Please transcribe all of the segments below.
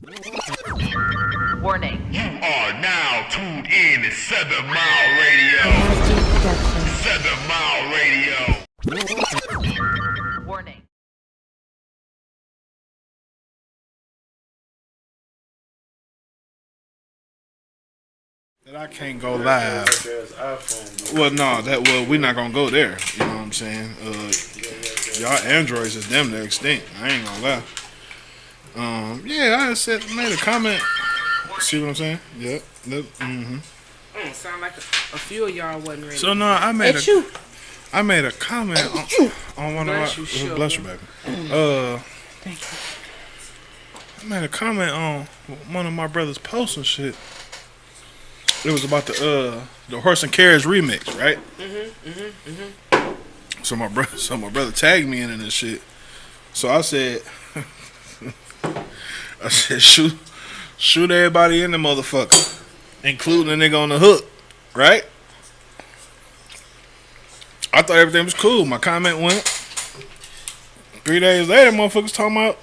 Warning. You are now tuned in to 7 Mile Radio. 7 Mile Radio. Warning. That I can't go live. Well, no, we're not gonna go there. You know what I'm saying? Y'all androids is damn near extinct. I ain't gonna lie. Yeah, made a comment. See what I'm saying? Yep. Sound like a few of y'all wasn't ready. So no, I made a comment on one Bless of you, my bless you, baby. Thank you. I made a comment on one of my brother's posts and shit. It was about the horse and carriage remix, right? So my brother tagged me in this shit. So I said, shoot everybody in the motherfucker, including the nigga on the hook, right? I thought everything was cool. My comment went. 3 days later, motherfuckers talking about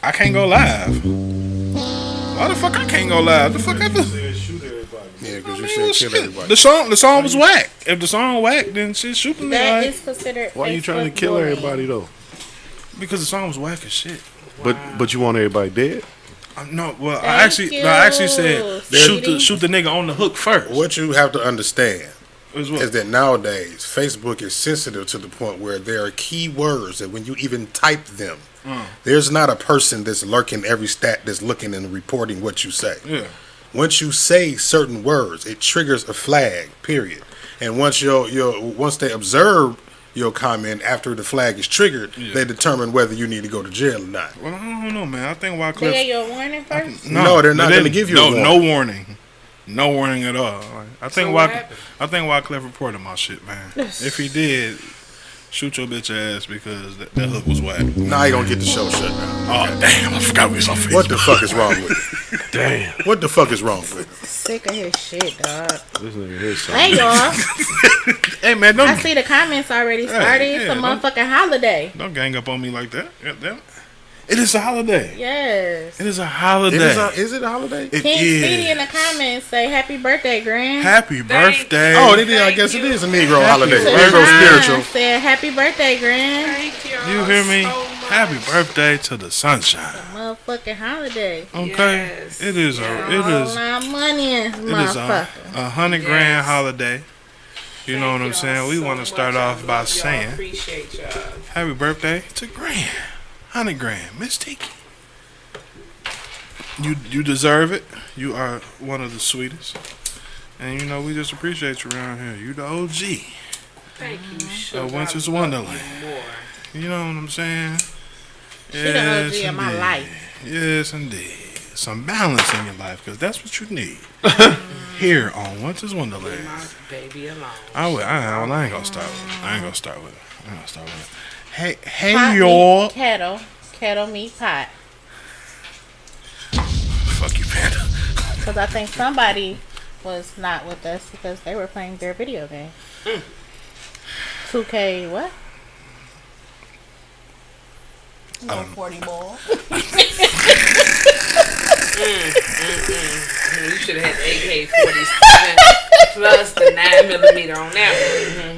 I can't go live. Why the fuck I can't go live? The fuck I do? Yeah, because you said kill everybody. The song was whack. If the song whack, then shit, shoot the nigga. That Like, is considered. Why are you trying to kill everybody though? because the song was whack as shit. But you want everybody dead? No, well, Thank I actually said you. shoot the nigga on the hook first. What you have to understand Is what? is that nowadays Facebook is sensitive to the point where there are key words that when you even type them, there's not a person that's lurking every stat that's looking and reporting what you say. Yeah. Once you say certain words, it triggers a flag. Period. And once once they observe your comment after the flag is triggered, they determine whether you need to go to jail or not. Well, I don't know, man. I think They Wyclef. gave you a warning first? No, they're not gonna give you a warning. No warning. No warning at all. Like, I think what happened? Wyclef reported my shit, man. If he did, shoot your bitch ass because that hook was whack. Now you gonna get the show shut down. Oh damn! I forgot we was on Facebook. What the fuck is wrong with it? Damn. What the fuck is wrong with it? Sick of his shit, dog. This nigga here Hey, y'all. Hey man, I see the comments already started. It's a motherfucking holiday. Don't gang up on me like that. Goddamn. It is a holiday. Yes. It is a holiday. Is it a holiday? It King is. Speedy in the comments say happy birthday, Grand. Happy birthday. Oh, I guess it is a Negro holiday. To Negro John spiritual. said happy birthday, Grand. Thank you. You hear me? So much. Happy birthday to the sunshine. Motherfucking holiday. Okay, Yes. it is All our money, a motherfucker. $100,000 Yes. holiday. You know what I'm saying? We want to start off by saying Appreciate y'all. happy birthday to Grand. $100,000, Miss Tiki. You deserve it. You are one of the sweetest, and you know we just appreciate you around here. You the OG. Thank you. Winter's Wonderland. You know what I'm saying? She the OG of my life. Yes, indeed. Some balance in your life, because that's what you need. Here on Winter's Wonderland. My baby alone. I ain't gonna start with it. I ain't gonna start with it. Hey, Pot y'all. meat kettle meat pot. Fuck you, Panda. Because I think somebody was not with us because they were playing their video game. 2K what? I don't know. 40 ball. You should have had AK-47 plus the 9mm on that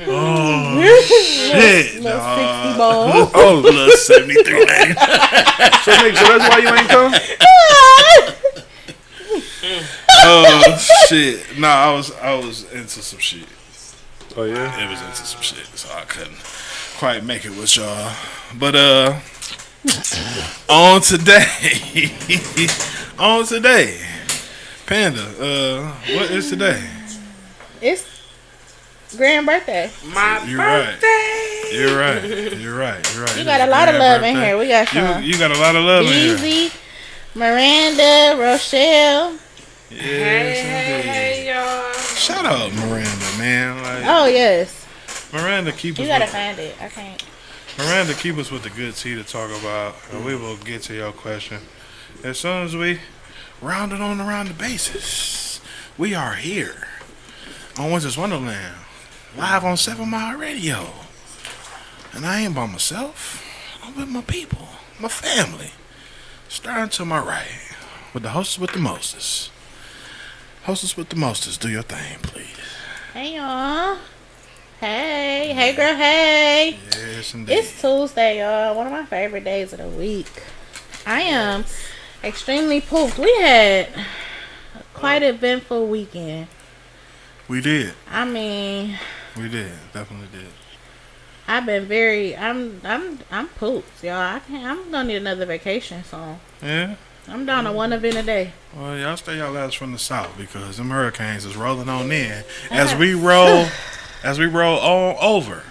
one. Oh, shit, Little dog. 60 ball. Oh, little 73 name. So that's why you ain't come? Oh, shit. Nah, I was into some shit. Oh yeah. It was into some shit, so I couldn't quite make it with y'all. But on today, Panda, what is today? It's Grand birthday. My You're right. birthday. You're right. You got a lot of love in here. We got some. You got a lot of love in here. Easy, Miranda, Rochelle. Yes, indeed. Hey, y'all. Shout out Miranda, man. Like, Oh yes. Miranda keep You us. gotta find it. I can't. Miranda keep us with the good tea to talk about, and we will get to your question as soon as we round it on around the bases. We are here on Winter's Wonderland, live on 7 Mile Radio, and I ain't by myself. I'm with my people, my family. Starting to my right, with the hostess with the mostest. Hostess with the mostest, do your thing, please. Hey y'all. Hey girl, hey. Yes, indeed. It's Tuesday, y'all. One of my favorite days of the week. I am extremely pooped. We had quite an eventful weekend. We did. I mean, We did. Definitely did. I've been I'm pooped, y'all. I'm gonna need another vacation soon. Yeah. I'm down to one event a day. Well, y'all stay y'all ass from the south because them hurricanes is rolling on in as we roll on over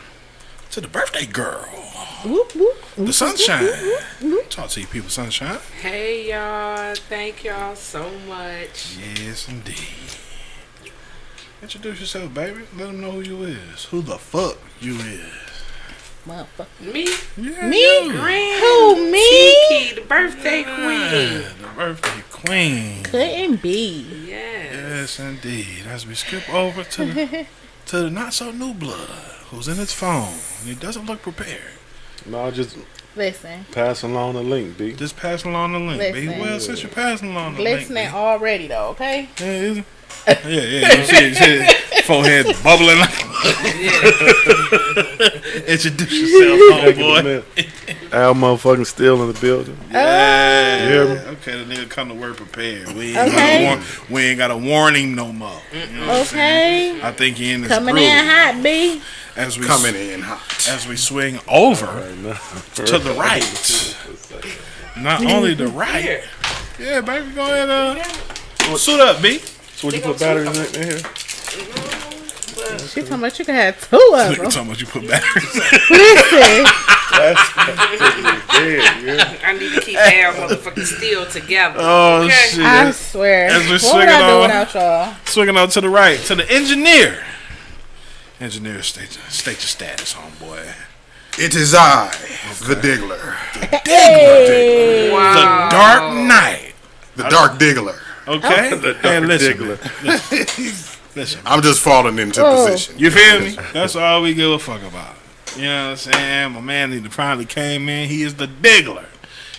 to the birthday girl, Whoop, whoop, the sunshine. Talk to you people, sunshine. Hey y'all, thank y'all so much. Yes, indeed. Introduce yourself, baby. Let them know who you is. Who the fuck you is. Motherfucker. Me, Yeah, Me? you. Grand Who, me? Kiki, the birthday queen. Yeah, the birthday queen. Couldn't be. Yes. Yes, indeed. As we skip over to the not so new blood, who's in his phone and he doesn't look prepared. No, just Listen. pass along the link, B. Just passing along the link, B. Listen. Well, since you're passing along the Listening link, already, though, okay? B. Yeah, is it? Yeah. You see it, forehead bubbling like. Introduce yourself, homeboy. Al motherfucking still in the building. Yeah. You hear me? Okay, the nigga come to work prepared. We Okay. ain't got to warn him no more. You know what I'm saying? Okay. I think he in this Coming groove. in hot, B. As we Coming in hot. as we swing over to the right. Not only the right. Yeah, baby, go ahead. Suit up, B. So would you put batteries in here? She talking about you can have two of Nigga them. talking about you put batteries. Listen. Yeah. I need to keep Al motherfucking still together. Oh Okay. shit! I swear. As we're What would swinging I do on- without y'all? Swinging on to the right to the engineer. Engineer, state your status, homeboy. It is I, the Diggler. Hey. Wow. The Dark Knight. The Dark Diggler. Okay. Hey, listen, Diggler. listen. I'm just falling into Oh. position. You feel me? That's all we give a fuck about. You know what I'm saying? My man he finally came in. He is the Diggler.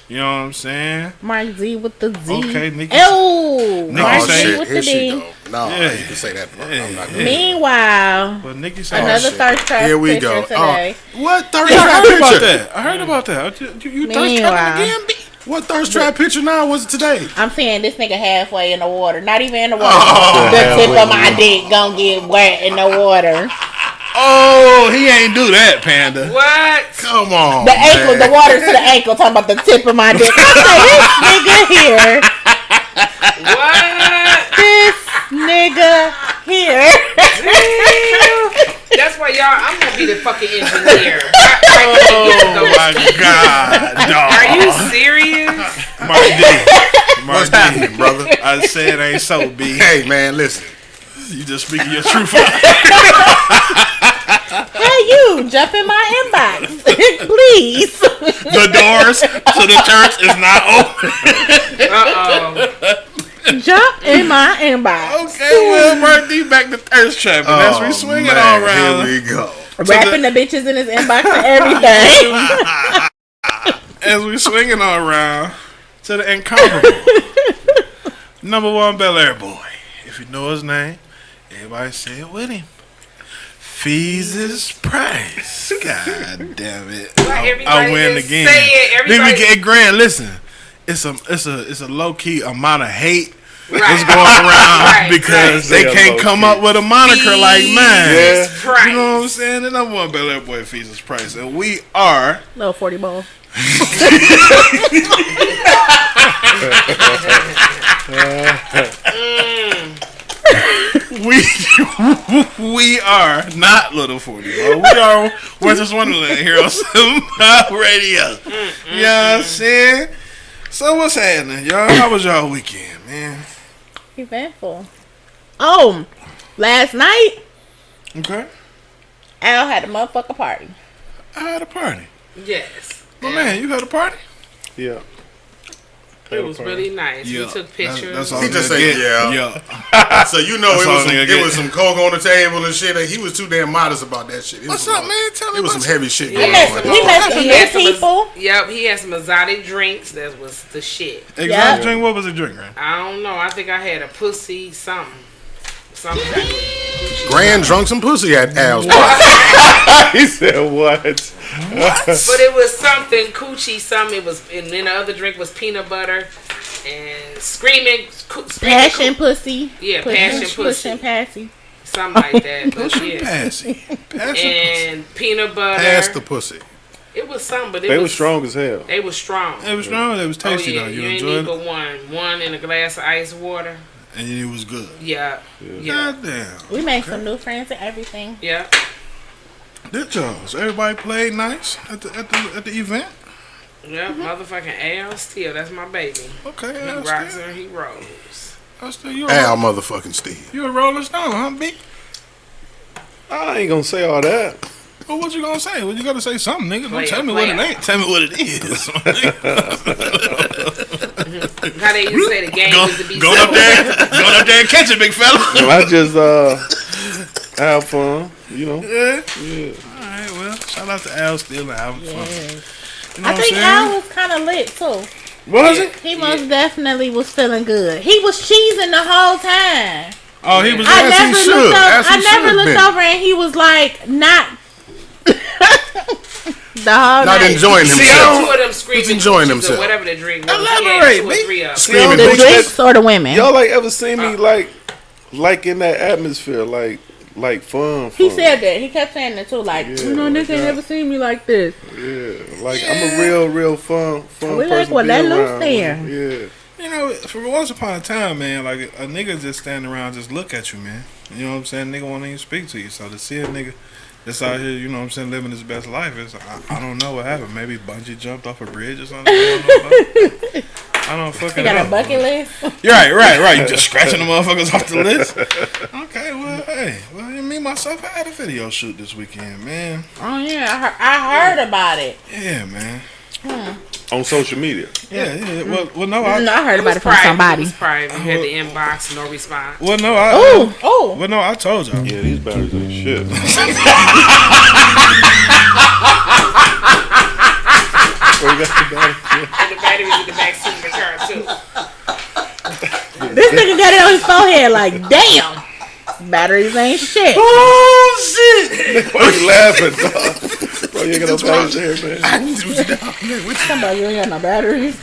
You know what I'm saying? Mark Z with the Z. Okay, Nikki. Oh, Nikki Mark Oh say- Z shit, with here the she D. go. No, Yeah. you can say that part. I'm not Yeah. gonna. Meanwhile, But Nikki said, another shit. thirst trap Here we picture go. today. What thirst yeah, I trap heard about picture? that. I heard about that. You thirst Meanwhile. trapping again, B? What thirst trap picture now was it today? I'm seeing this nigga halfway in the water. Not even in the water. Oh. The tip of my dick gonna get wet in the water. Oh, he ain't do that, Panda. What? Come on, The ankle, man. the water to the ankle. Talking about the tip of my dick. I said, this nigga here. What? This nigga here. That's why y'all, I'm gonna be the fucking engineer. Oh my God, dog. Are you serious? Mark D. What's happening, brother? I said ain't so, B. Hey, man, listen. You just speaking your truth. Hey, you jump in my inbox, please. The doors to the church is not open. Jump in my inbox. Okay, well, Mark D back to thirst trapping. As we swinging man, all around. Here we go. Rapping the bitches in his inbox and everything. As we swinging all around to the incomparable number one Bel Air boy. If you know his name, everybody say it with him. Fees Price. God damn it! I everybody win just again. say it, Then we everybody- get Grant. Listen, it's a low key amount of hate Right. that's going around Right, because right. they Yeah, can't low come key. up with a moniker like mine. Yeah. Price. You know what I'm saying? The number one Bel Air boy, Fees Price, and we are. Little 40 ball. We are not Little 40. Bro. We are Western Wonderland here on Somehow Radio. You know what I'm saying? So what's happening, y'all? How was y'all weekend, man? Eventful. Oh, last night, Okay. Al had a motherfucker party. I had a party. Yes. My man, you had a party? Yeah. It was really nice. Yeah. We took pictures. That's all He just nigga say, get. yeah. Yeah. So you know That's all nigga it get. was some coke on the table and shit. And he was too damn modest about that shit. It What's was up, man? Tell me It was what's some heavy shit He going met on. some new people. Yep, he had some exotic drinks. That was the shit. Exotic Yeah. drink? What was the drink, man? I don't know. I think I had a pussy something. Something. Grand drunk some pussy at Al's. He said what? But it was something coochie something. It was, and then the other drink was peanut butter and screaming Passion pussy. Yeah, passion pussy. Pushing passy. Something like that. But Pushing yeah. passy. Passion And peanut butter. Pass the pussy. It was something, but it They was was strong as hell. They was strong. It was strong. It was Oh tasty yeah, though. you You ain't enjoyed need it, but one in a glass of ice water. and it was good. Yeah, yeah, God damn. We made some new friends and everything. yeah. Did y'all? So everybody played nice at the event. Yeah, motherfucking Al Steele, that's my baby. Okay, He that's rocks still, and he rolls. that's still you. Al motherfucking Steve. You a Rolling Stone, huh, B? I ain't gonna say all that. Well, what you gonna say? Well, you gotta say something, nigga. Don't Player, tell me what it player. ain't. Tell me what it is. How they used to say the game is to be Going up there and catch it, big fella. I just have fun, you know. Yeah. Yeah. All right. Well, shout out to Al still and having fun. You know I what think I'm Al saying? was kind of lit too. Was it? He most definitely was feeling good. He was cheesing the whole time. Oh, he was I as never he looked should. over. As he I never should looked been. over and he was like not the whole Not night. enjoying Two himself. of them screaming He's enjoying coochies himself. or whatever the drink was. He Elaborate, had two or B. three of them. Screaming The bitches. drinks or the women. Y'all like ever seen me like in that atmosphere, like fun? He said that. He kept saying that too. Like, Yeah, you know, nigga ain't never seen me like this. Yeah, like I'm a real fun We person. like what to let be loose around. there. Yeah. You know, for once upon a time, man, like a nigga just stand around, just look at you, man. You know what I'm saying? Nigga won't even speak to you. So to see a nigga that's out here, you know what I'm saying, living his best life, is I don't know what happened. Maybe bungee jumped off a bridge or something. I don't fucking He got know. a bucket list. You're right. You just scratching the motherfuckers off the list. Okay, well, hey, me myself, I had a video shoot this weekend, man. Oh yeah, I heard about it. Yeah, man. On social media. Yeah. Well, no, No, I heard It about was it from private. It somebody. was private. You had the inbox, no response. Well, no, Oh, I told y'all. Yeah, these batteries ain't shit. Where you got the batteries? And the batteries in the back seat of the car too. this nigga got it on his forehead. Like, damn, batteries ain't shit. Oh shit! Why you laughing, dog? Bro, you ain't got no batteries here, man. Talking about you ain't got no batteries.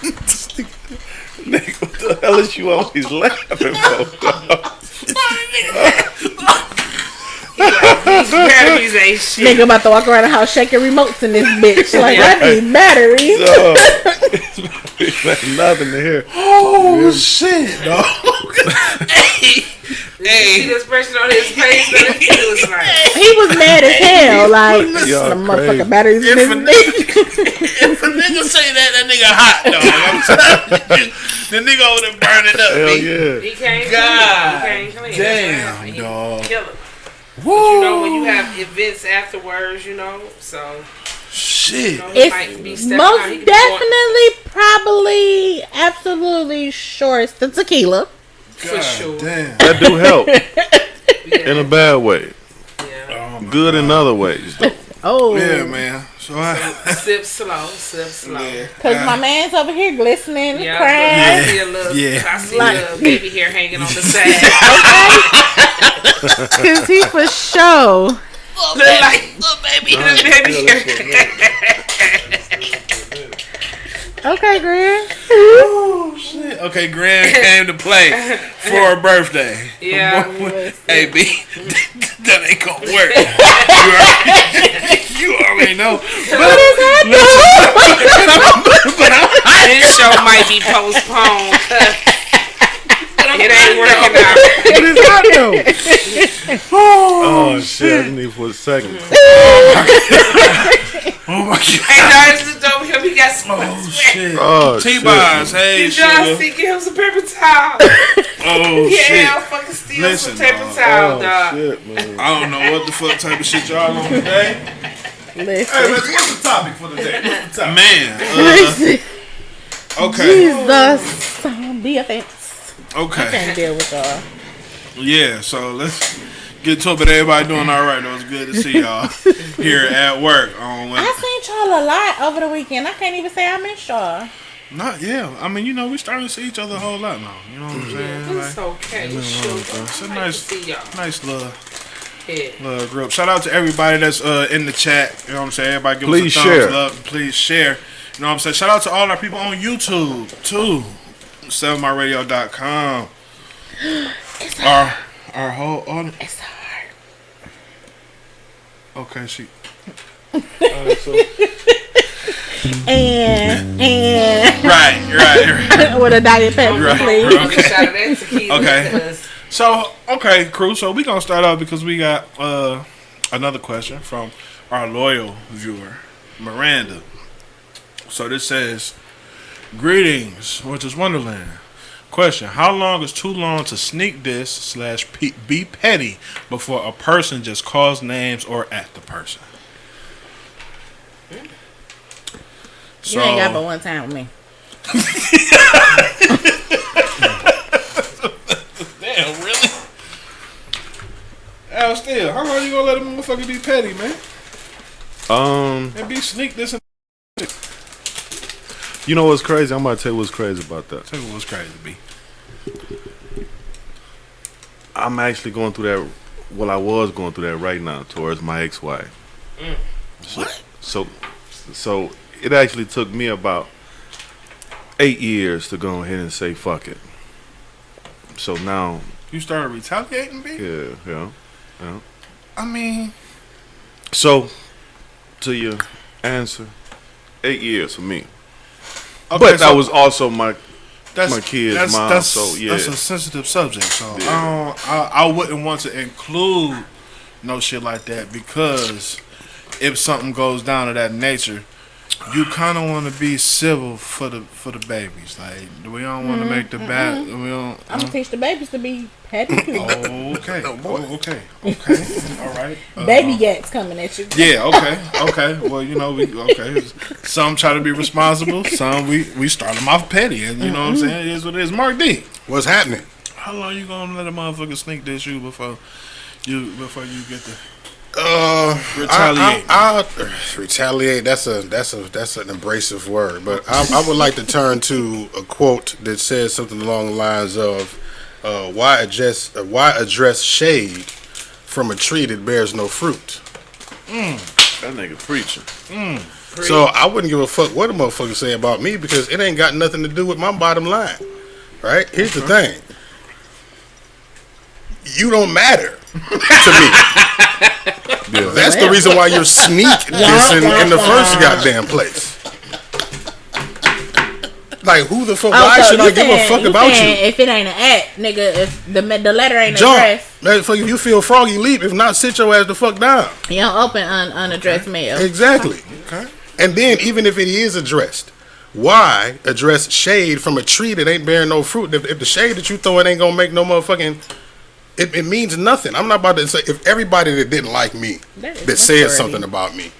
Nigga, what the hell is you always laughing for, dog? These batteries ain't shit. Nigga about to walk around the house shaking remotes in this bitch. Like, I need batteries. Dog. Ain't nothing to hear. Oh shit! Dog. You see the expression on his face? Though? He was like, He was mad as hell. Like, Y'all the motherfucking crazy. batteries in If this a bitch. If a nigga say that nigga hot, dog. I'm telling you, the nigga over there burning up. Hell B. yeah. he can't God clean. He can't clean. damn, He dog. kill him. But you know when you have events afterwards, you know, so Shit. you know, he might be It's stepping out. He most could be going definitely, probably, absolutely sure it's the tequila. for sure. Damn. That do help Yeah. in a bad way. Yeah. Good in other ways, though. Oh, Yeah, man. So I. Sip slow, sip slow. Yeah. because my man's over here glistening, Yeah, crying. I see a little, Yeah. I see Like- a little baby hair hanging on the side. Because he for sure. Look like little baby hair. Okay, Greg. Oh shit. Okay, Graham came to play for her birthday. Yeah. Hey, B, that ain't gonna work. You already know. What is that? This show might be postponed. It ain't working out. What is that, though? Oh, shit. I need for a second. Oh my god. Hey, guys, look over here. We got some Oh shit. Oh, shit. T-Bars, hey, You guys sugar. see, give him some paper towel. Oh Yeah, shit. I'll fucking steal Listen, some paper dog. towel, Oh, dog. shit, man. I don't know what the fuck type of shit y'all on today. Hey, Listen. what's the topic for today? What's the topic? Man, Listen. Okay. Jesus. BFFs. I Okay. can't deal with y'all. Yeah, so let's get to it. But everybody doing all right. It was good to see y'all here at work. I seen y'all a lot over the weekend. I can't even say I missed y'all. I mean, you know, we starting to see each other a whole lot now. You know what I'm saying? It's okay. It's a nice little Yeah. group. Shout out to everybody that's in the chat. You know what I'm saying? Everybody give Please us a thumbs share. up. Please share. You know what I'm saying? Shout out to all our people on YouTube too. 7myradio.com. It's hard. Our whole audience. It's hard. Okay, she. And Right. with a Diet Pepsi, Right. please. Get a shot of that tequila. Okay. because So, okay, crew. So we gonna start off because we got another question from our loyal viewer, Miranda. So this says, "Greetings, which is Wonderland. Question: How long is too long to sneak diss / be petty before a person just calls names or at the person?" You ain't got but one time with me. Damn, really? Al, still, how long you gonna let a motherfucker be petty, man? And be sneak this and You know what's crazy? I'm about to tell you what's crazy about that. tell you what's crazy, B. I'm actually going through that. Well, I was going through that right now towards my ex-wife. What? So it actually took me about 8 years to go ahead and say fuck it. So now, You started retaliating, B? yeah. I mean, So to your answer, 8 years for me. okay, But so that was also my that's, kid's mom, That's, so, yeah. that's a sensitive subject. So Yeah. I wouldn't want to include no shit like that because if something goes down to that nature, you kind of want to be civil for the babies. Like we don't want to make the bad. We don't. I'm gonna teach the babies to be petty too. Okay. Okay. All right. Baby gats coming at you. Yeah. Okay. Well, you know, some try to be responsible. Some we start them off petty, and you know what I'm saying. It is what it is. Mark D. What's happening? How long you gonna let a motherfucker sneak this you before you get the retaliate? I retaliate. That's an abrasive word, but I would like to turn to a quote that says something along the lines of, "Why address shade from a tree that bears no fruit?" That nigga preaching. So I wouldn't give a fuck what a motherfucker say about me because it ain't got nothing to do with my bottom line. Right? Here's the thing. You don't matter to me. That's the reason why you're sneak dissing in the first goddamn place. Like, who the fuck? Why should I give a fuck about you? If it ain't an act, nigga, if the letter ain't Jump. addressed, If you feel froggy, leap. If not, sit your ass the fuck down. you don't open unaddressed mail. Exactly. Okay. And then, even if it is addressed, why address shade from a tree that ain't bearing no fruit? If the shade that you throwing ain't gonna make no motherfucking, it means nothing. I'm not about to say if everybody that didn't like me, that said something about me,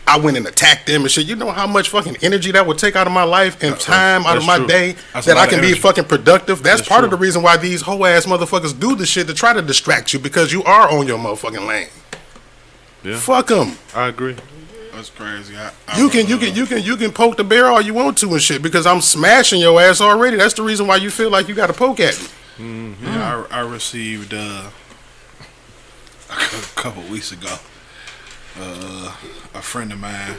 I went and attacked them and shit. You know how much fucking energy that would take out of my life and time out of my day that I can be fucking productive. That's part of the reason why these hoe ass motherfuckers do the shit to try to distract you because you are on your motherfucking lane. Yeah. Fuck them. I agree. That's crazy. You can poke the bear all you want to and shit because I'm smashing your ass already. That's the reason why you feel like you got to poke at me. Yeah, I received a couple weeks ago. A friend of mine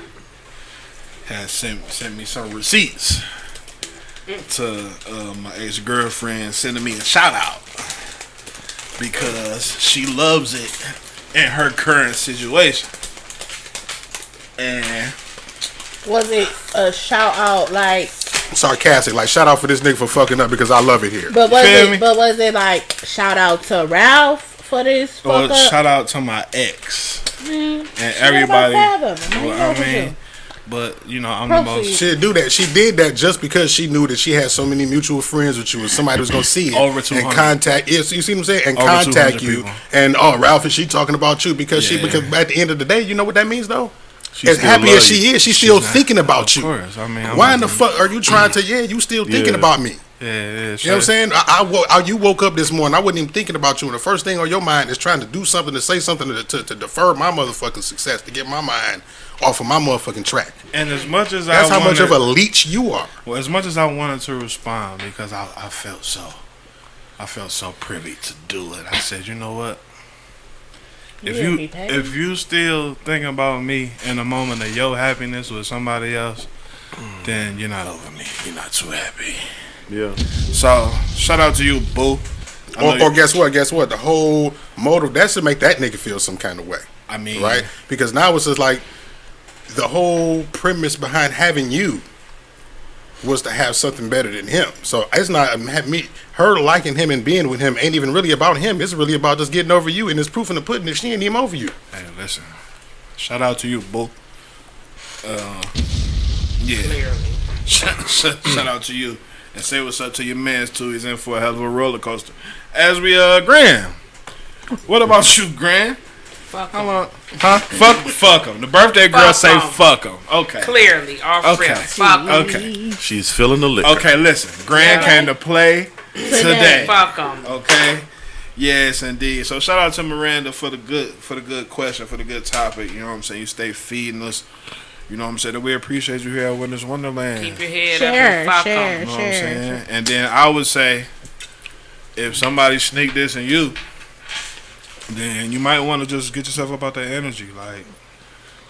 had sent me some receipts to my ex-girlfriend, sending me a shout out because she loves it in her current situation. And Was it a shout out like? Sarcastic, like shout out for this nigga for fucking up because I love it here. But feel me? was it like shout out to Ralph for this fuck up? shout out to my ex Man, and everybody. about 5 of them. Well, I mean, but you know, I'm the most. She didn't do that. She did that just because she knew that she had so many mutual friends with you and somebody was gonna see it Over and 200. contact. Yes, you see what I'm saying? And Over contact 200 you. people. And Ralph, is she talking about you? Because Yeah. because at the end of the day, you know what that means though? She as still happy love as she you. is, she's still not- thinking about of you. course. I mean, Why in the fuck are you trying to? Yeah, you still thinking Yeah. about me. Yeah, You know what I'm saying? You woke up this morning, I wasn't even thinking about you, and the first thing on your mind is trying to do something, to say something to defer my motherfucking success, to get my mind off of my motherfucking track. And as much as That's how much of a wanted- leech you are. Well, as much as I wanted to respond because I felt so privy to do it. I said, you know what? If you still thinking about me in a moment of your happiness with somebody else, then you're not over me. You're not too happy. Yeah. So shout out to you, boo. Or guess what? Guess what? The whole motive, that should make that nigga feel some kind of way. I mean, Right? Because now it's just like the whole premise behind having you was to have something better than him. So it's not her liking him and being with him ain't even really about him. It's really about just getting over you, and it's proof in the pudding if she ain't even over you. Hey, listen. Shout out to you, boo. Yeah. Clearly. Shout out to you. And say what's up to your mans too. He's in for a hell of a roller coaster. As we Gran. What about you, Gran? Fuck How 'em. long? Huh? Fuck him. The birthday girl Fuck say 'em. fuck him. Okay. Clearly, off Okay. rip. Fuck 'em. Okay. She's feeling the liquor. Okay. Listen. Gran Yeah. came to play today. Fuck 'em. Okay. Yes, indeed. So shout out to Miranda for the good question, for the good topic. You know what I'm saying? You stay feeding us. You know what I'm saying? We appreciate you here at Witness Wonderland. Keep your head Share, up and fuck share. 'em. You know what I'm saying? And then I would say, if somebody sneak this in you, then you might want to just get yourself up out that energy. Like,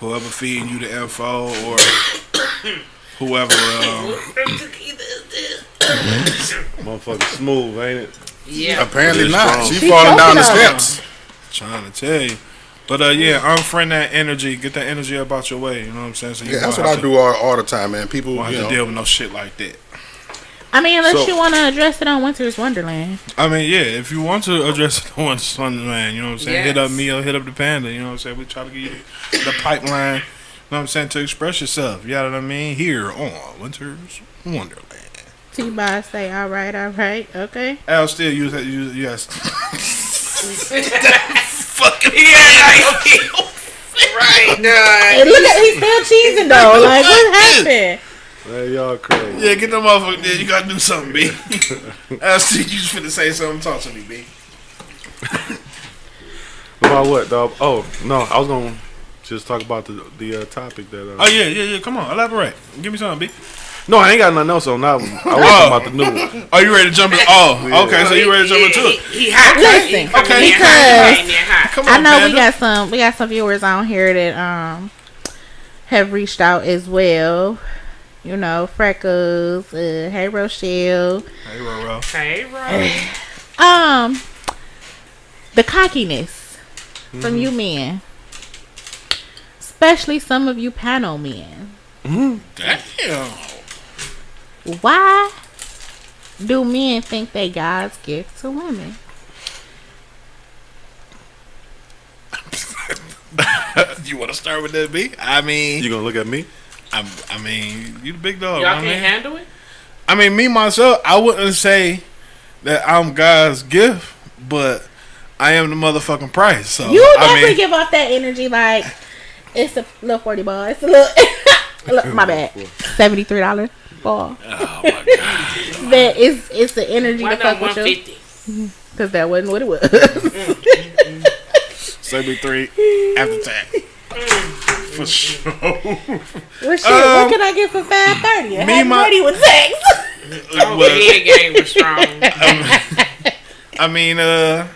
whoever feeding you the info or whoever. Motherfucker smooth, ain't it? Yeah. Apparently It's not. strong. She She falling down the choking on steps. Trying to tell you. But yeah, unfriend that energy. Get that energy up out your way. You know what I'm saying? So you Yeah, that's won't what I have do all the time, man. People, Won't you have know, to deal with no shit like that. I mean, unless So- you want to address it on Winter's Wonderland. I mean, yeah, if you want to address it on Wonderland, you know what I'm saying? Hit up Yes. me or hit up the Panda, you know what I'm saying? We try to give you the pipeline, you know what I'm saying, to express yourself. You know what I mean? Here on Winter's Wonderland. T-Boy say, all right, okay. Al still use that, yes. Fucking yeah. Right, Hey, look at, he's still cheesing though. Like, what happened? Man, y'all crazy. Yeah, get them motherfuckers there. You gotta do something, B. Al still, you just finna say something. Talk to me, B. About what, dog? Oh, no, I was going to just talk about the topic that... Oh, yeah. Come on, elaborate. Give me something, B. No, I ain't got nothing else on that one. I was talking about the new one. Oh, you ready to jump in? Oh, Yeah. okay, so you ready to jump into it? He hot. Listen, Okay. because Come I on, know Panda. we got some viewers on here that have reached out as well. You know, Freckles, hey Rochelle. Hey, Roro. Hey, bro. The cockiness from you men, especially some of you panel men. Damn. Why do men think they God's gift to women? You want to start with that, B? I mean, You going to look at me? I mean, you the big dog. Y'all I can't mean, handle it? I mean, me myself, I wouldn't say that I'm God's gift, but I am the motherfucking price. So You I definitely mean, give off that energy like it's a little 40 ball. It's a little look, my bad. $73 ball. oh my god, That it's the energy Why to not fuck with you. 150? Because that wasn't what it was. 73 after tax. For sure. Well, shit, what can I get for $530? I me, had my- ready with sex. Oh, the head game was strong. I mean, I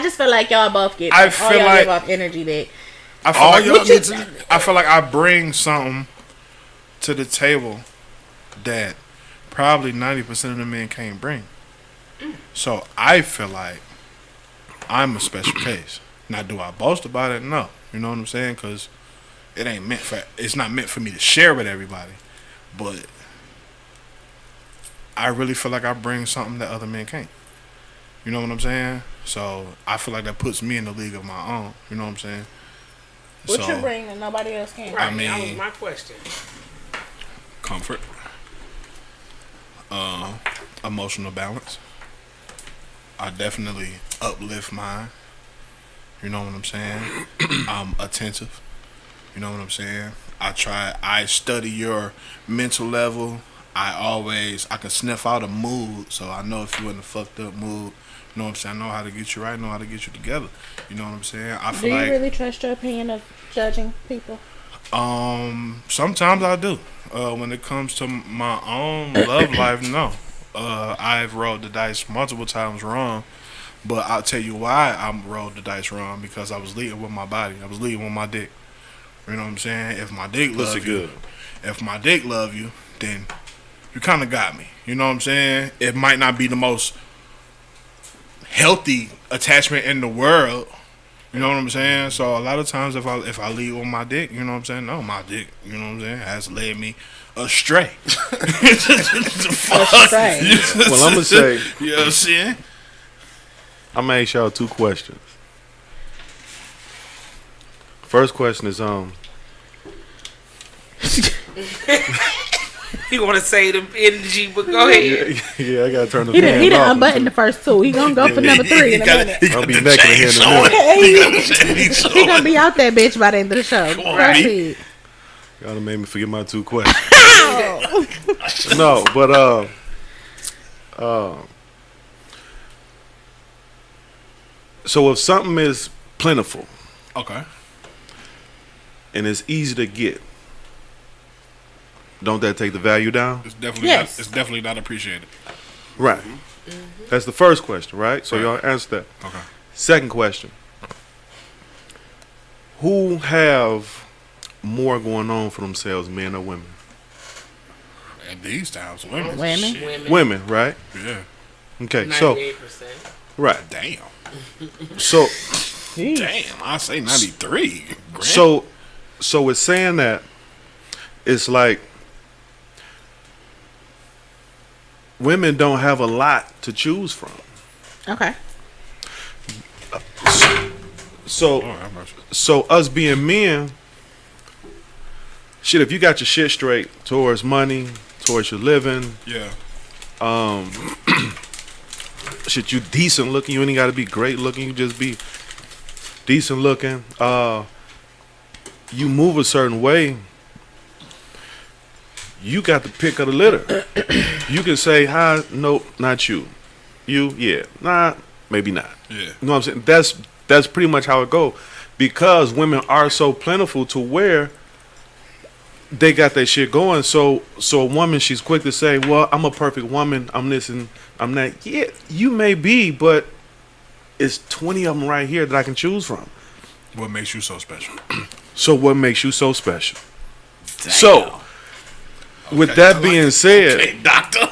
just feel like y'all both get. I all feel y'all like- give off energy that. I feel All like y'all need to- I feel like I bring something to the table that probably 90% of the men can't bring. So I feel like I'm a special case. Now, do I boast about it? No. You know what I'm saying? Because it's not meant for me to share with everybody. But I really feel like I bring something that other men can't. You know what I'm saying? So I feel like that puts me in the league of my own. You know what I'm saying? What So, you bring that nobody else can? Right, mean- that was my question. comfort, emotional balance. I definitely uplift mine. You know what I'm saying? I'm attentive. You know what I'm saying? I study your mental level. I can sniff out a mood, so I know if you're in a fucked up mood. You know what I'm saying? I know how to get you right, know how to get you together. You know what I'm saying? I Do feel you like really trust your opinion of judging people? sometimes I do. When it comes to my own love life, no. I've rolled the dice multiple times wrong, but I'll tell you why I rolled the dice wrong, because I was leading with my body. I was leading with my dick. You know what I'm saying? If my dick Pussy love you, good. if my dick love you, then you kind of got me. You know what I'm saying? It might not be the most healthy attachment in the world. You know what I'm saying? So a lot of times if I lead with my dick, you know what I'm saying? No, my dick, you know what I'm saying, has led me astray. Astray. Well, I'm gonna say, You know what I'm saying? I'm gonna ask y'all 2 questions. First question is You want to say the energy, but go ahead. yeah, I gotta turn the He fan done off. unbuttoned the first 2. He gonna go for number 3 in a minute. I'll be naked in here in a minute. He gonna be out that bitch by the end of the show. Proceed. Y'all done made me forget my 2 questions. No, but so if something is plentiful Okay. and it's easy to get, don't that take the value down? It's definitely Yes. it's definitely not appreciated. Right. That's the first question, right? So y'all answer that. Okay. Second question. Who have more going on for themselves, men or women? At these times, women. Women. Shit. Women, right? Yeah. Okay, so 98%. right. Damn. So Damn. I say 93. so it's saying that it's like women don't have a lot to choose from. Okay. So Oh, I'm not sure. so us being men, shit, if you got your shit straight towards money, towards your living, Yeah. shit, you decent looking, you ain't gotta be great looking, you just be decent looking. You move a certain way, you got the pick of the litter. You can say, hi, nope, not you. You, yeah. Nah, maybe not. Yeah. You know what I'm saying? That's pretty much how it go. Because women are so plentiful to where they got that shit going. So a woman, she's quick to say, well, I'm a perfect woman, I'm this and I'm that. Yeah, you may be, but it's 20 of them right here that I can choose from. What makes you so special? So what makes you so special? So with that being said, Hey, doctor.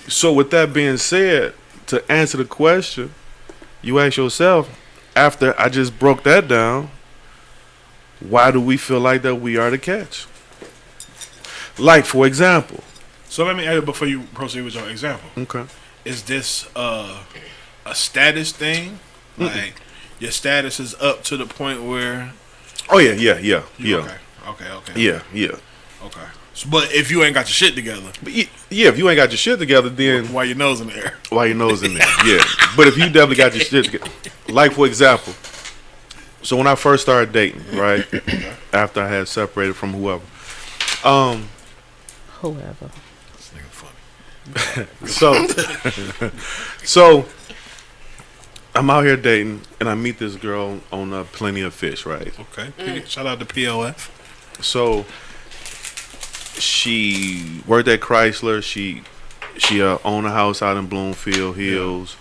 so with that being said, to answer the question, you ask yourself, after I just broke that down, why do we feel like that we are the catch? Like, for example. So let me add it before you proceed with your example. Okay. Is this a status thing? Like your status is up to the point where Oh, yeah. Okay. Yeah. Okay. So, but if you ain't got your shit together, But yeah, if you ain't got your shit together, then why your nose in the air? why your nose in there? Yeah. But if you definitely got your shit together. Like, for example, so when I first started dating, right, after I had separated from whoever, Whoever. This nigga funny. so I'm out here dating, and I meet this girl on Plenty of Fish, right? Okay. Shout out to POF. So she worked at Chrysler. She owned a house out in Bloomfield Hills.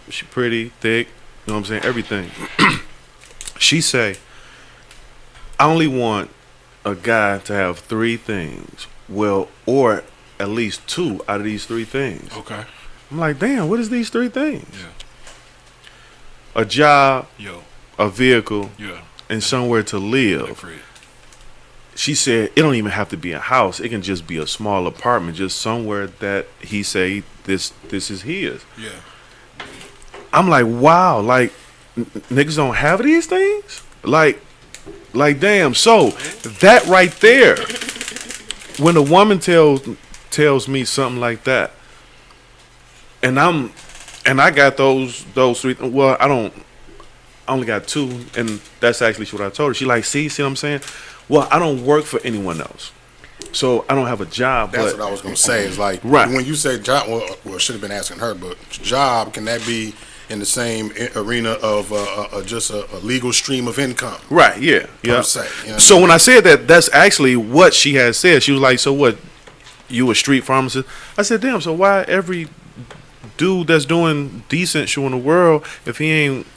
She pretty, thick, you know what I'm saying? Everything. She say, I only want a guy to have 3 things. Well, or at least 2 out of these 3 things. Okay. I'm like, damn, what is these 3 things? Yeah. A job, Yo. a vehicle, Yeah. and somewhere to live. Like Fred. She said it don't even have to be a house. It can just be a small apartment, just somewhere that he say this is his. Yeah. I'm like, wow, like niggas don't have these things? Like damn. So that right there, when a woman tells me something like that, and I got those 3. Well, I only got 2, and that's actually what I told her. She like, see what I'm saying? Well, I don't work for anyone else, so I don't have a job. That's but what I was gonna say. Is like Right. when you say job. Well, should have been asking her, but job, can that be in the same arena of just a legal stream of income? Right, yeah. Per se, you know So what I when I said that, that's actually what she had said. She was like, so what, you a street pharmacist? I said, damn, so why every dude that's doing decent shit in the world, if he ain't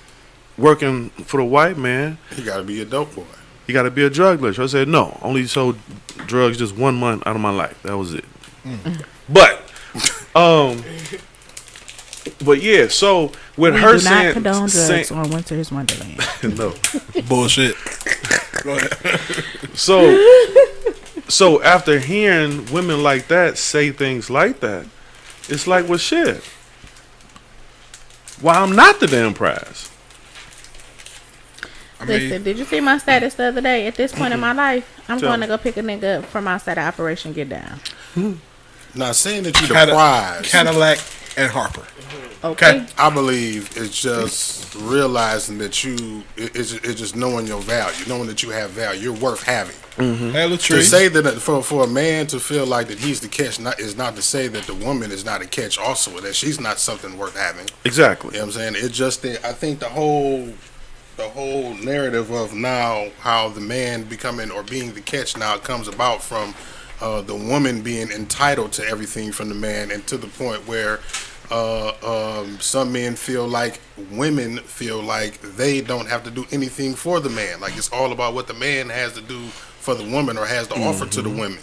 working for the white man, He got to be a dope boy. he got to be a drug dealer? I said, no, only sold drugs just 1 month out of my life. That was it. But, but yeah, so with We her do saying, not condone drugs saying on Winter's Wonderland. no. Bullshit. So after hearing women like that say things like that, it's like, well, shit. Why I'm not the damn prize? I mean, Listen, did you see my status the other day? At this point in my life, I'm Tell going me. to go pick a nigga up from outside of Operation Get Down. Not saying that you the Cadi- prize. Cadillac and Harper. Okay. I believe it's just realizing that it's just knowing your value, knowing that you have value, you're worth having. Hella To tree. say that for a man to feel like that he's the catch is not to say that the woman is not a catch also, that she's not something worth having. Exactly. You know what I'm saying? It's just that I think the whole narrative of now how the man becoming or being the catch now comes about from the woman being entitled to everything from the man, and to the point where some men feel like women feel like they don't have to do anything for the man. Like it's all about what the man has to do for the woman or has to offer to the women.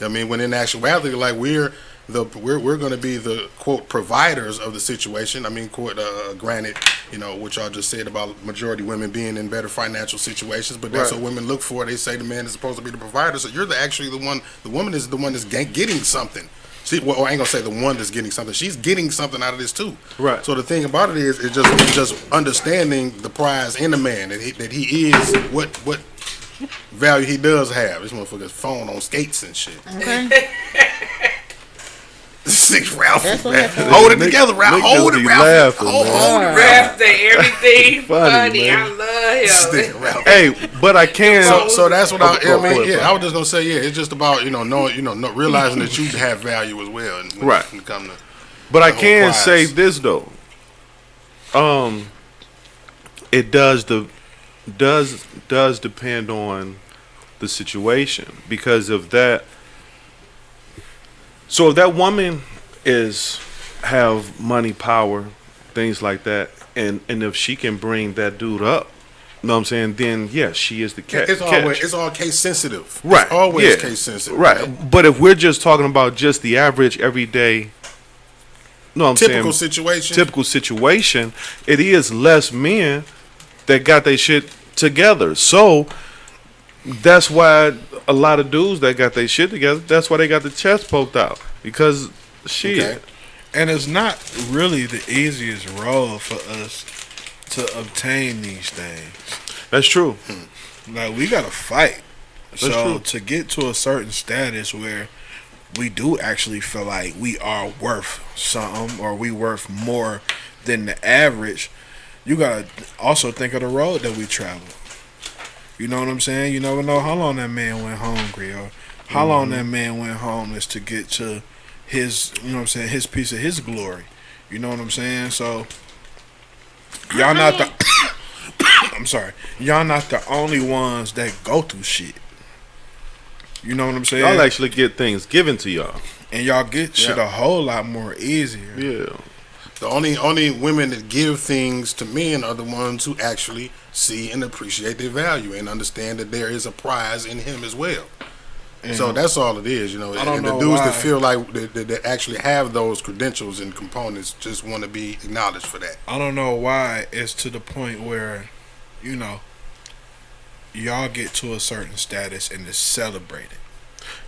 I mean, when in actuality, like we're going to be the quote providers of the situation. I mean, quote, granted, you know what y'all just said about majority women being in better financial situations, but that's Right. what women look for. They say the man is supposed to be the provider, so you're actually the one. The woman is the one that's getting something. See, well, I ain't gonna say the one that's getting something. She's getting something out of this too. Right. So the thing about it is, it's just understanding the prize in the man that he is what value he does have. This motherfucker's phone on skates and shit. Okay. Six Ralph, That's what man. happened. Hold it together, Ralph. Nick Hold just it, be Ralph. laughing, Hold man. it, Ralph. Rap say everything Funny, funny. man. I love him. Stick Ralph. Hey, but I can. So that's what I Go mean. for it, Yeah, bro. I was just gonna say, yeah, it's just about realizing that you have value as well, and when Right. it come to But I the whole can prize. say this though. It does depend on the situation, because of that. So if that woman have money, power, things like that, and if she can bring that dude up, you know what I'm saying? Then yes, she is the catch. it's all case sensitive. Right. It's always yeah. case sensitive. Right. man. But if we're just talking about just the average everyday, no, I'm Typical saying situation. typical situation, it is less men that got their shit together. So that's why a lot of dudes that got their shit together, that's why they got the chest poked out. Because shit. Okay. And it's not really the easiest role for us to obtain these things. That's true. Like, we gotta fight. So true. to get to a certain status where we do actually feel like we are worth something, or we worth more than the average, you gotta also think of the road that we travel. You know what I'm saying? You never know how long that man went hungry, or how long that man went homeless to get to his, you know what I'm saying, his piece of his glory. You know what I'm saying? So y'all not the I'm sorry. Y'all not the only ones that go through shit. You know what I'm saying? Y'all actually get things given to y'all. And y'all get shit Yeah. a whole lot more easier. Yeah. The only women that give things to men are the ones who actually see and appreciate their value and understand that there is a prize in him as well. So that's all it is, you know. I don't And the know dudes why. that feel like that actually have those credentials and components just want to be acknowledged for that. I don't know why it's to the point where, you know, y'all get to a certain status and it's celebrated.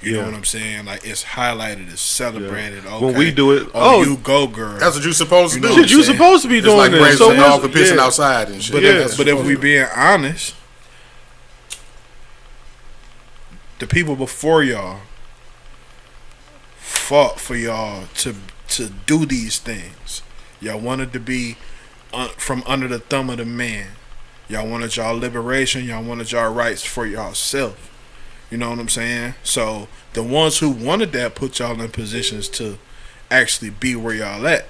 You know Yeah. what I'm saying? Like, it's highlighted, it's celebrated. Okay. When we do it, oh, oh, you go, girl. That's what you're supposed to You know do. what I'm shit, you saying? supposed to be It's doing like this. raising So a dog for what's- pissing yeah. outside and shit. But, Yeah. but if we being honest, the people before y'all fought for y'all to do these things. Y'all wanted to be from under the thumb of the man. Y'all wanted y'all liberation. Y'all wanted y'all rights for yourself. You know what I'm saying? So the ones who wanted that put y'all in positions to actually be where y'all at.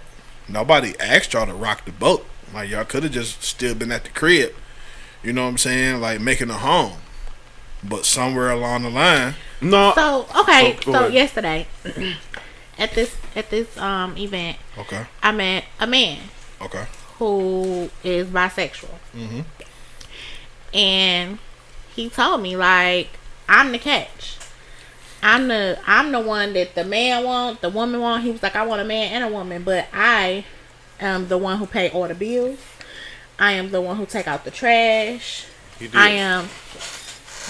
Nobody asked y'all to rock the boat. Like, y'all could have just still been at the crib. You know what I'm saying? Like, making a home. But somewhere along the line. No. So okay, go so ahead. yesterday at this event, Okay. I met a man Okay. who is bisexual, Mm-hmm. and he told me, like, I'm the catch. I'm the one that the man want, the woman want. He was like, I want a man and a woman, but I am the one who pay all the bills. I am the one who take out the trash. He did. I am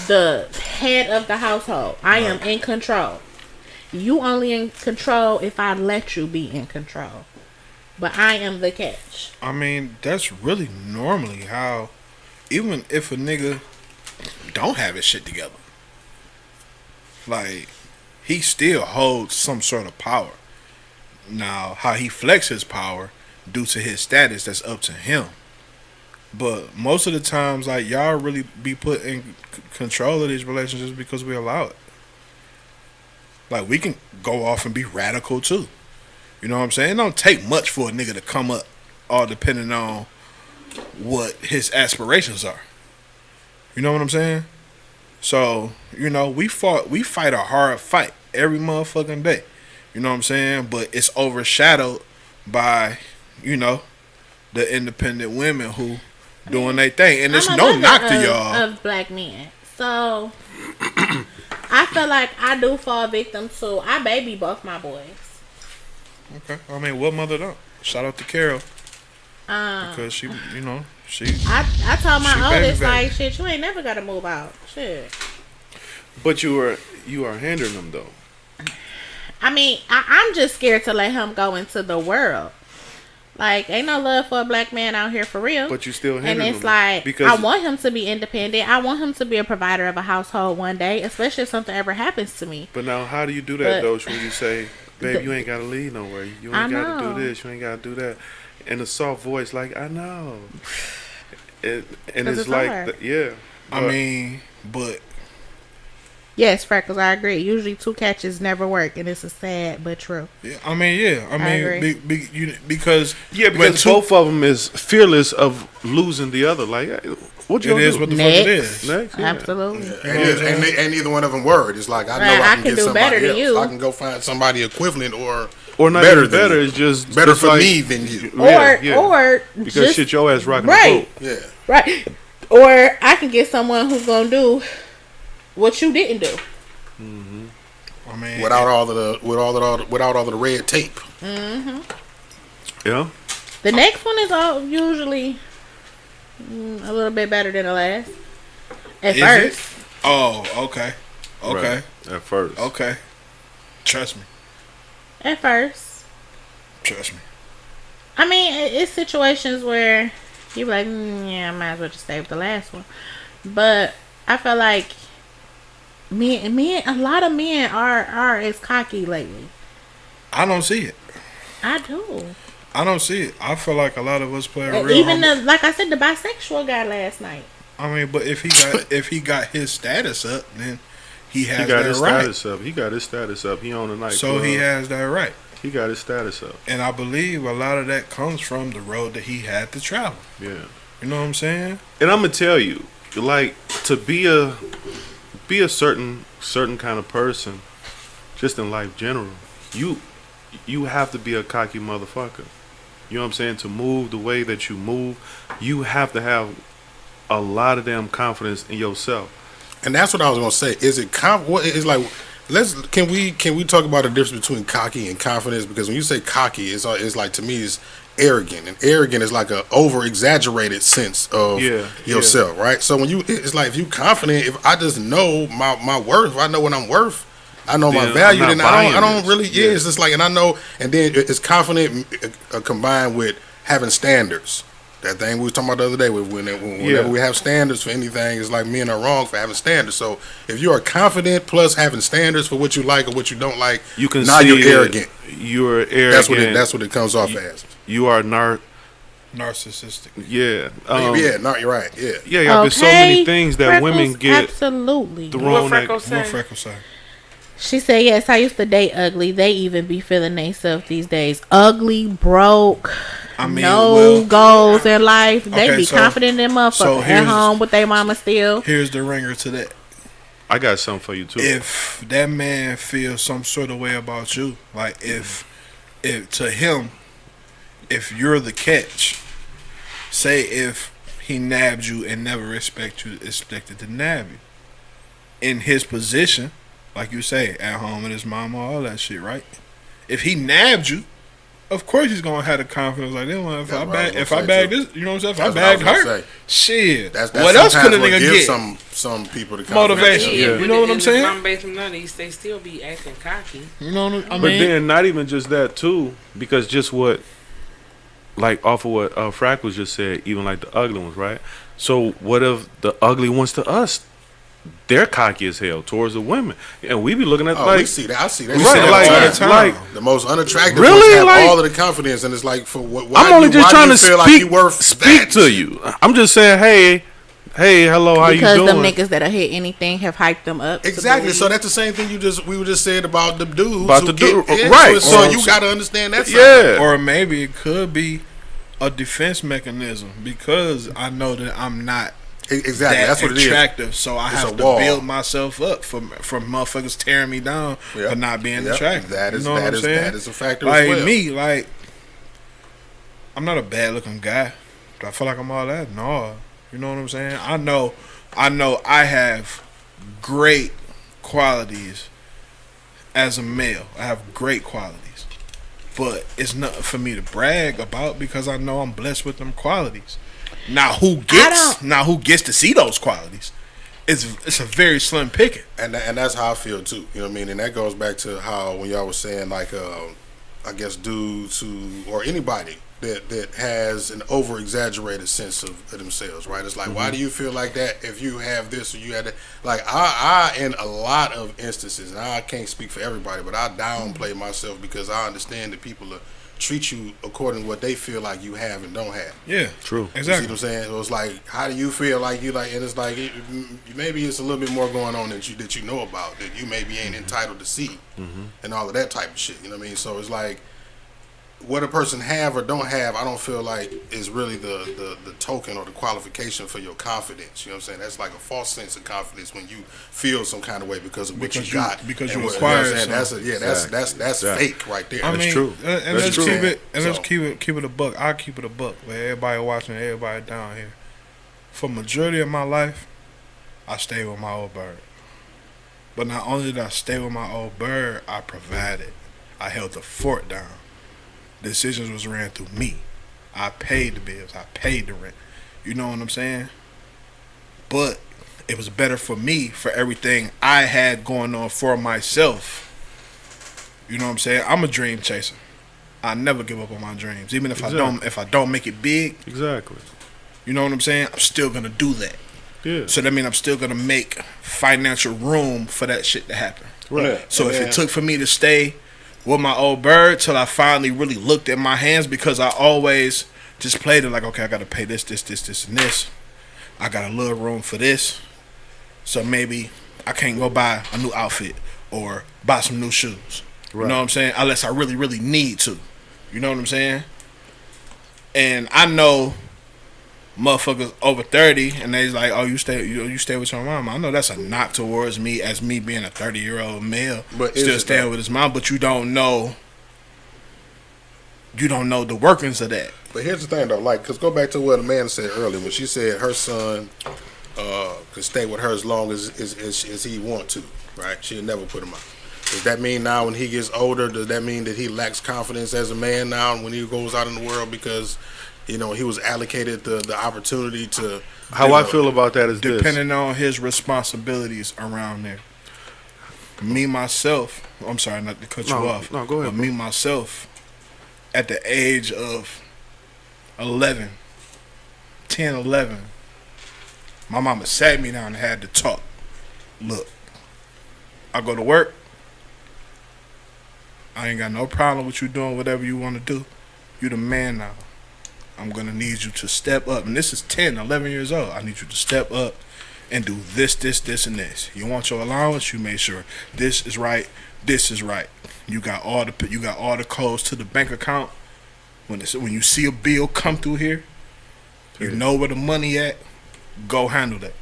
the head of the household. I am in control. You only in control if I let you be in control. But I am the catch. I mean, that's really normally how, even if a nigga don't have his shit together, like, he still holds some sort of power. Now, how he flex his power due to his status, that's up to him. But most of the times, like, y'all really be put in control of these relationships because we allow it. Like, we can go off and be radical too. You know what I'm saying? It don't take much for a nigga to come up, all depending on what his aspirations are. You know what I'm saying? So, you know, we fight a hard fight every motherfucking day. You know what I'm saying? But it's overshadowed by, you know, the independent women who doing their thing. And there's I'm a no mother knock to y'all. of black men. So I feel like I do fall victim to, I baby both my boys. Okay. I mean, what mother don't? Shout out to Carol. Because she, you know, I told my She baby oldest, baby. like, shit, you ain't never gotta move out. Shit. But you are hindering them though. I mean, I'm just scared to let him go into the world. Like, ain't no love for a black man out here for real. But you still And hindering it's them. like, because I want him to be independent. I want him to be a provider of a household one day, especially if something ever happens to me. But now, how do you do that, But- though? When you say, "Babe, you ain't gotta leave nowhere. You I ain't gotta know. do this. You ain't gotta do that," and a soft voice, like, "I know," and 'Cause it's it's like, hard. yeah. I mean, but Yes, Freckles, I agree. Usually two catches never work, and it's a sad but true. yeah, I mean, yeah. I mean, agree. because Yeah, when because both of them is fearless of losing the other. Like, hey, what you it gonna is do? what the fuck it Next. is. Next, yeah. Absolutely. And neither one of them worried. It's like, I know Right, I I can can get do somebody better than else. you. I can go find somebody equivalent or Or not better even than better. you. It's just better just for like, me than you. Or because just, shit, your ass rocking right. the boat. Yeah. Right. Or I can get someone who's gonna do what you didn't do. I mean, Without all of the red tape. Yeah. The next one is all usually a little bit better than the last. At Is first. it? Oh, okay. Okay. Right. At first. Okay. Trust me. At first. Trust me. I mean, it's situations where you be like, yeah, I might as well just stay with the last one. But I feel like a lot of men are as cocky lately. I don't see it. I do. I don't see it. I feel like a lot of us play a real. Even like I said, the bisexual guy last night. I mean, but if he got his status up, then he has He got that his right. status up. He got his status up. He on the night So club. he has that right. He got his status up. And I believe a lot of that comes from the road that he had to travel. Yeah. You know what I'm saying? And I'm gonna tell you, like, to be a certain kind of person, just in life general, you have to be a cocky motherfucker. You know what I'm saying? To move the way that you move, you have to have a lot of damn confidence in yourself. And that's what I was gonna say. Is it what is like? Can we talk about the difference between cocky and confidence? Because when you say cocky, it's like, to me, it's arrogant, and arrogant is like a over exaggerated sense of yourself, right? So when it's like, if you confident, if I just know my worth, if I know what I'm worth, I know my Then value, I'm then not I don't buying really. this. Yeah, it's just like, and I know, and then it's confident combined with having standards. That thing we was talking about the other day, whenever we have standards for anything, it's like men are wrong for having standards. So if you are confident plus having standards for what you like or what you don't like, You can now see you're it. arrogant. You're arrogant. That's what it comes off as. You are Narcissistic. Yeah. You're right. Yeah. Yeah, y'all. There's so many things that women Freckles, get absolutely. thrown What at. Freckles What say? Freckles say? She said, yes, I used to date ugly. They even be feeling themselves these days. Ugly, broke, I mean, no well, goals in life. They Okay, be so- confident in motherfuckers so at here's- home with their mama still. Here's the ringer to that. I got something for you too. If that man feels some sort of way about you, like if to him, if you're the catch, say if he nabbed you and never expected to nab you, in his position, like you say, at home with his mama, all that shit, right? If he nabbed you, of course he's gonna have the confidence like, if That's I what I was bag, if gonna I say, bag too. this, you know what I'm saying? If That's I what I bag was gonna her, say. shit. That's What else could a sometimes what nigga gives get? some people the Motivation. confidence. Yeah. With You know what I'm in saying? his mama basement nutties, they still be acting cocky. You know what I But mean? then not even just that too, because just what, like off of what Frackles just said, even like the ugly ones, right? So what if the ugly ones to us, they're cocky as hell towards the women, and we be looking at Oh, like we see that. I see that. right, We see that like, all the time. like The most unattractive Really? ones have Like- all of the confidence, and it's like, for what? Why I'm only just why trying do to you feel speak, like you worth speak that to shit? you. I'm just saying, hey, hello, how Because you them doing? niggas that'll hit anything have hyped them up. to Exactly. So believe. that's the same thing we were just saying about the dudes. About who the get- dude- yeah, right. So Or- you got to understand that. Side. Yeah. Or maybe it could be a defense mechanism because I know that I'm not Exactly. that That's what it is. attractive, so I It's have a to wall. build myself up from motherfuckers tearing me down Yep. for not being Yep. attractive. That is you know what I'm saying? that is a factor Like as well. me, like I'm not a bad looking guy. Do I feel like I'm all that? No. You know what I'm saying? I know I have great qualities as a male. I have great qualities. But it's nothing for me to brag about because I know I'm blessed with them qualities. Now who gets to see those qualities? It's a very slim picking. And that's how I feel too. You know what I mean? And that goes back to how when y'all was saying like I guess dudes who or anybody that has an over exaggerated sense of themselves, right? It's like why do you feel like that if you have this or you had that? Like I in a lot of instances, and I can't speak for everybody, but I downplay myself because I understand that people treat you according to what they feel like you have and don't have. Yeah. True. You see what I'm saying? So it's like, how do you feel like you like? And it's like maybe it's a little bit more going on that you know about that you maybe ain't entitled to see, and all of that type of shit. You know what I mean? So it's like what a person have or don't have, I don't feel like is really the token or the qualification for your confidence. You know what I'm saying? That's like a false sense of confidence when you feel some kind of way because of what Because you you- got. because And you what- acquired know what I'm saying? something. That's Exactly. fake right there. I That's mean, true. And That's let's true. keep it. And let's So- keep it a buck. I keep it a buck. With everybody watching, everybody down here. For majority of my life, I stayed with my old bird. But not only did I stay with my old bird, I provided. I held the fort down. Decisions was ran through me. I paid the bills. I paid the rent. You know what I'm saying? But it was better for me for everything I had going on for myself. You know what I'm saying? I'm a dream chaser. I never give up on my dreams, even if I don't make it big. Exactly. You know what I'm saying? I'm still gonna do that. Yeah. So that means I'm still gonna make financial room for that shit to happen. Right. So if it took for me to stay with my old bird till I finally really looked at my hands, because I always just played it like, okay, I gotta pay this, and this. I got a little room for this. So maybe I can't go buy a new outfit or buy some new shoes. You know what I'm saying? Unless I really, really need to. You know what I'm saying? And I know motherfuckers over 30 and they's like, oh, you stay with your mom. I know that's a knock towards me as me being a 30-year-old male, But is still it staying though? with his mom, but you don't know the workings of that. But here's the thing though, like, cause go back to what Amanda said earlier when she said her son can stay with her as long as he want to, right? She'll never put him out. Does that mean now when he gets older, does that mean that he lacks confidence as a man now when he goes out in the world because, you know, he was allocated the opportunity to... How I feel about that is this. Depending on his responsibilities around there. Me, myself, I'm sorry not to cut you off. No, go ahead, But me, myself, at the age of 11, my mama sat me down and had to talk. Look, I go to work. I ain't got no problem with you doing whatever you want to do. You the man now. I'm gonna need you to step up. And this is 10, 11 years old. I need you to step up and do this, and this. You want your allowance? You make sure this is right. This is right. You got all the codes to the bank account. When you see a bill come through here, you know where the money at. Go handle that.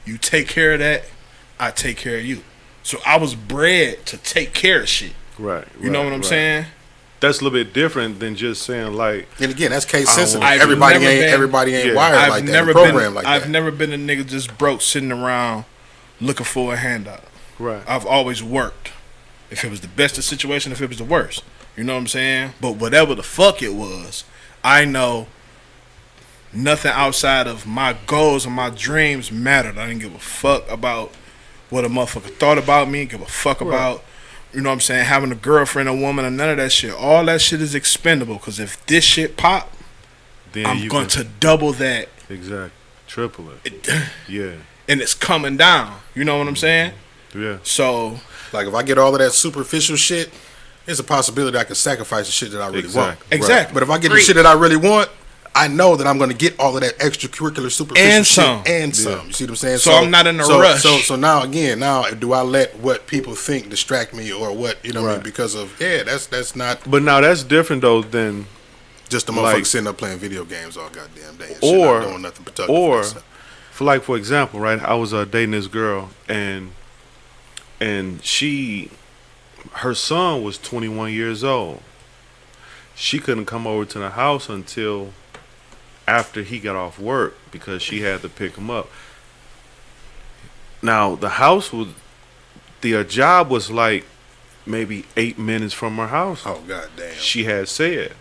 You take care of that. I take care of you. So I was bred to take care of shit. Right. You know what I'm saying? That's a little bit different than just saying like. And again, that's case sensitive. I've Everybody never ain't wired like that. Programmed like that. I've never been a nigga just broke sitting around looking for a handout. Right. I've always worked. If it was the best of the situation, if it was the worst. You know what I'm saying? But whatever the fuck it was, I know nothing outside of my goals and my dreams mattered. I didn't give a fuck about what a motherfucker thought about me, give a fuck about, you know what I'm saying, having a girlfriend, a woman, and none of that shit. All that shit is expendable, because if this shit pop, Then I'm going to double that. Exactly. Triple it. Yeah. And it's coming down. You know what I'm saying? Yeah. So, Like, if I get all of that superficial shit, there's a possibility I can sacrifice the shit that I really want. Exactly. But if I get the shit that I really want, I know that I'm going to get all of that extracurricular superficial And shit some. and some. You see what I'm saying? So I'm not in a rush. So now do I let what people think distract me or what, you know what I mean? Because of, that's not But now that's different though than just a motherfucker like, sitting up playing video games all goddamn day and shit, not doing nothing productive. Or, for example, right, I was dating this girl and her son was 21 years old. She couldn't come over to the house until after he got off work because she had to pick him up. Now the job was like maybe 8 minutes from her house. Oh goddamn! She had said,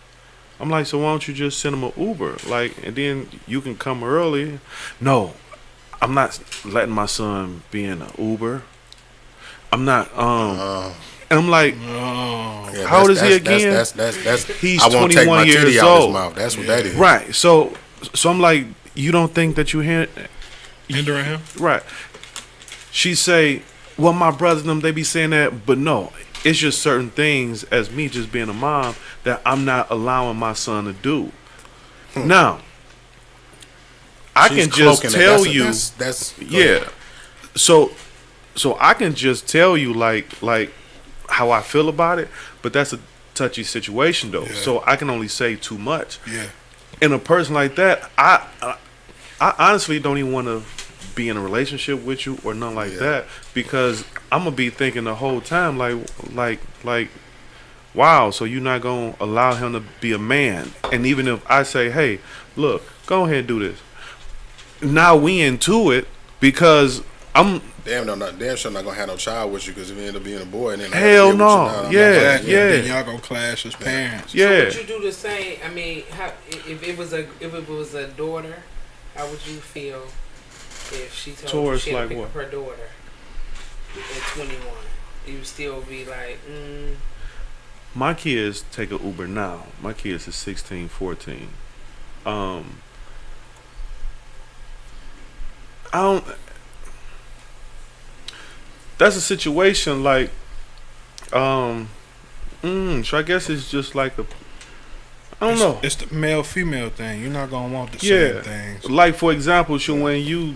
I'm like, so why don't you just send him an Uber, like, and then you can come early? No, I'm not letting my son be in an Uber. I'm not. And I'm like, how old is he again? That's he's I won't take 21 my years titty out his old. mouth. That's what that is. Right. So I'm like, you don't think that you hindering him? Right. She say, well, my brothers and them, they be saying that, but no, it's just certain things as me just being a mom that I'm not allowing my son to do. Now, I can just tell you, yeah. So I can just tell you like how I feel about it, but that's a touchy situation though. Yeah. So I can only say too much. Yeah. And a person like that, I honestly don't even want to be in a relationship with you or nothing like that, because I'm gonna be thinking the whole time like wow, so you're not gonna allow him to be a man. And even if I say, hey, look, go ahead and do this, now we into it because I'm damn sure not gonna have no child with you, because if you end up being a boy and then hell no, then y'all gonna clash as parents. Yeah. So would you do the same? I mean, how, if it was a daughter, how would you feel if she told you she had to pick up her daughter at 21? You would still be like, My kids take an Uber now. My kids is 16, 14. I don't. That's a situation like, so I guess it's just like I don't know. It's the male female thing. You're not gonna want the same things. Like for example, when you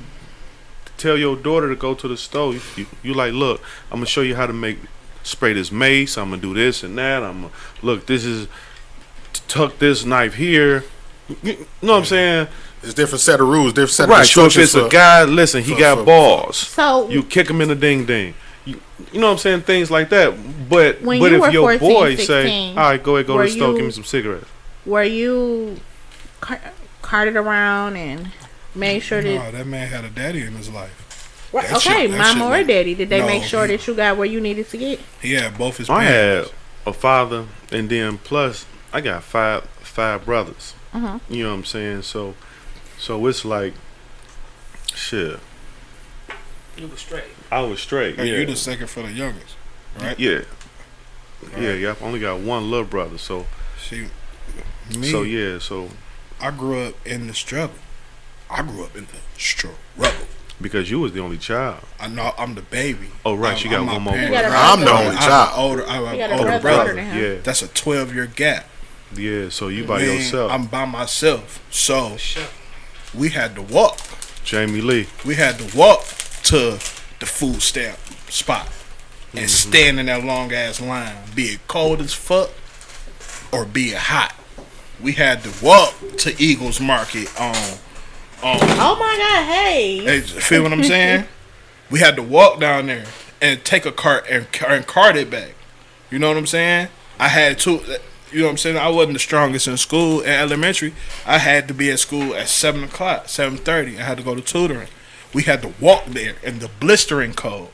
tell your daughter to go to the store, you like, look, I'm gonna show you how to spray this mace. I'm gonna do this and that. Look, this is tuck this knife here. You know what I'm saying? It's different set of rules, different set of instructions. So if it's a guy, listen, he got balls. So you kick him in the ding ding. You know what I'm saying? Things like that. But if your 14, boy 16, say, all right, go ahead, go to the store, give me some cigarettes. Were you carted around and made sure that... No, that man had a daddy in his life. Right, okay, mama or daddy. Did they make sure that you got where you needed to get? He had both his parents. parents. I had a father, and then plus, I got five brothers. You know what I'm saying? So it's like, shit. You was straight. I was straight. You're the second for the youngest, right? Yeah. Right. Yeah. I only got one little brother, so. So I grew up in the struggle. Because you was the only child. I know I'm the baby. Oh right, you got one more brother. I'm the only child. I have an older brother. Yeah. That's a 12-year gap. Yeah, so you by Man, yourself. I'm by myself. So Sure. we had to walk. Jamie Lee. We had to walk to the food stamp spot and stand in that long ass line, be it cold as fuck or be it hot. We had to walk to Eagles Market on Oh my God! Hey. Hey, feel what I'm saying? We had to walk down there and take a cart and cart it back. You know what I'm saying? I had to. You know what I'm saying? I wasn't the strongest in school in elementary. I had to be at school at 7 o'clock, 7:30. I had to go to tutoring. We had to walk there in the blistering cold.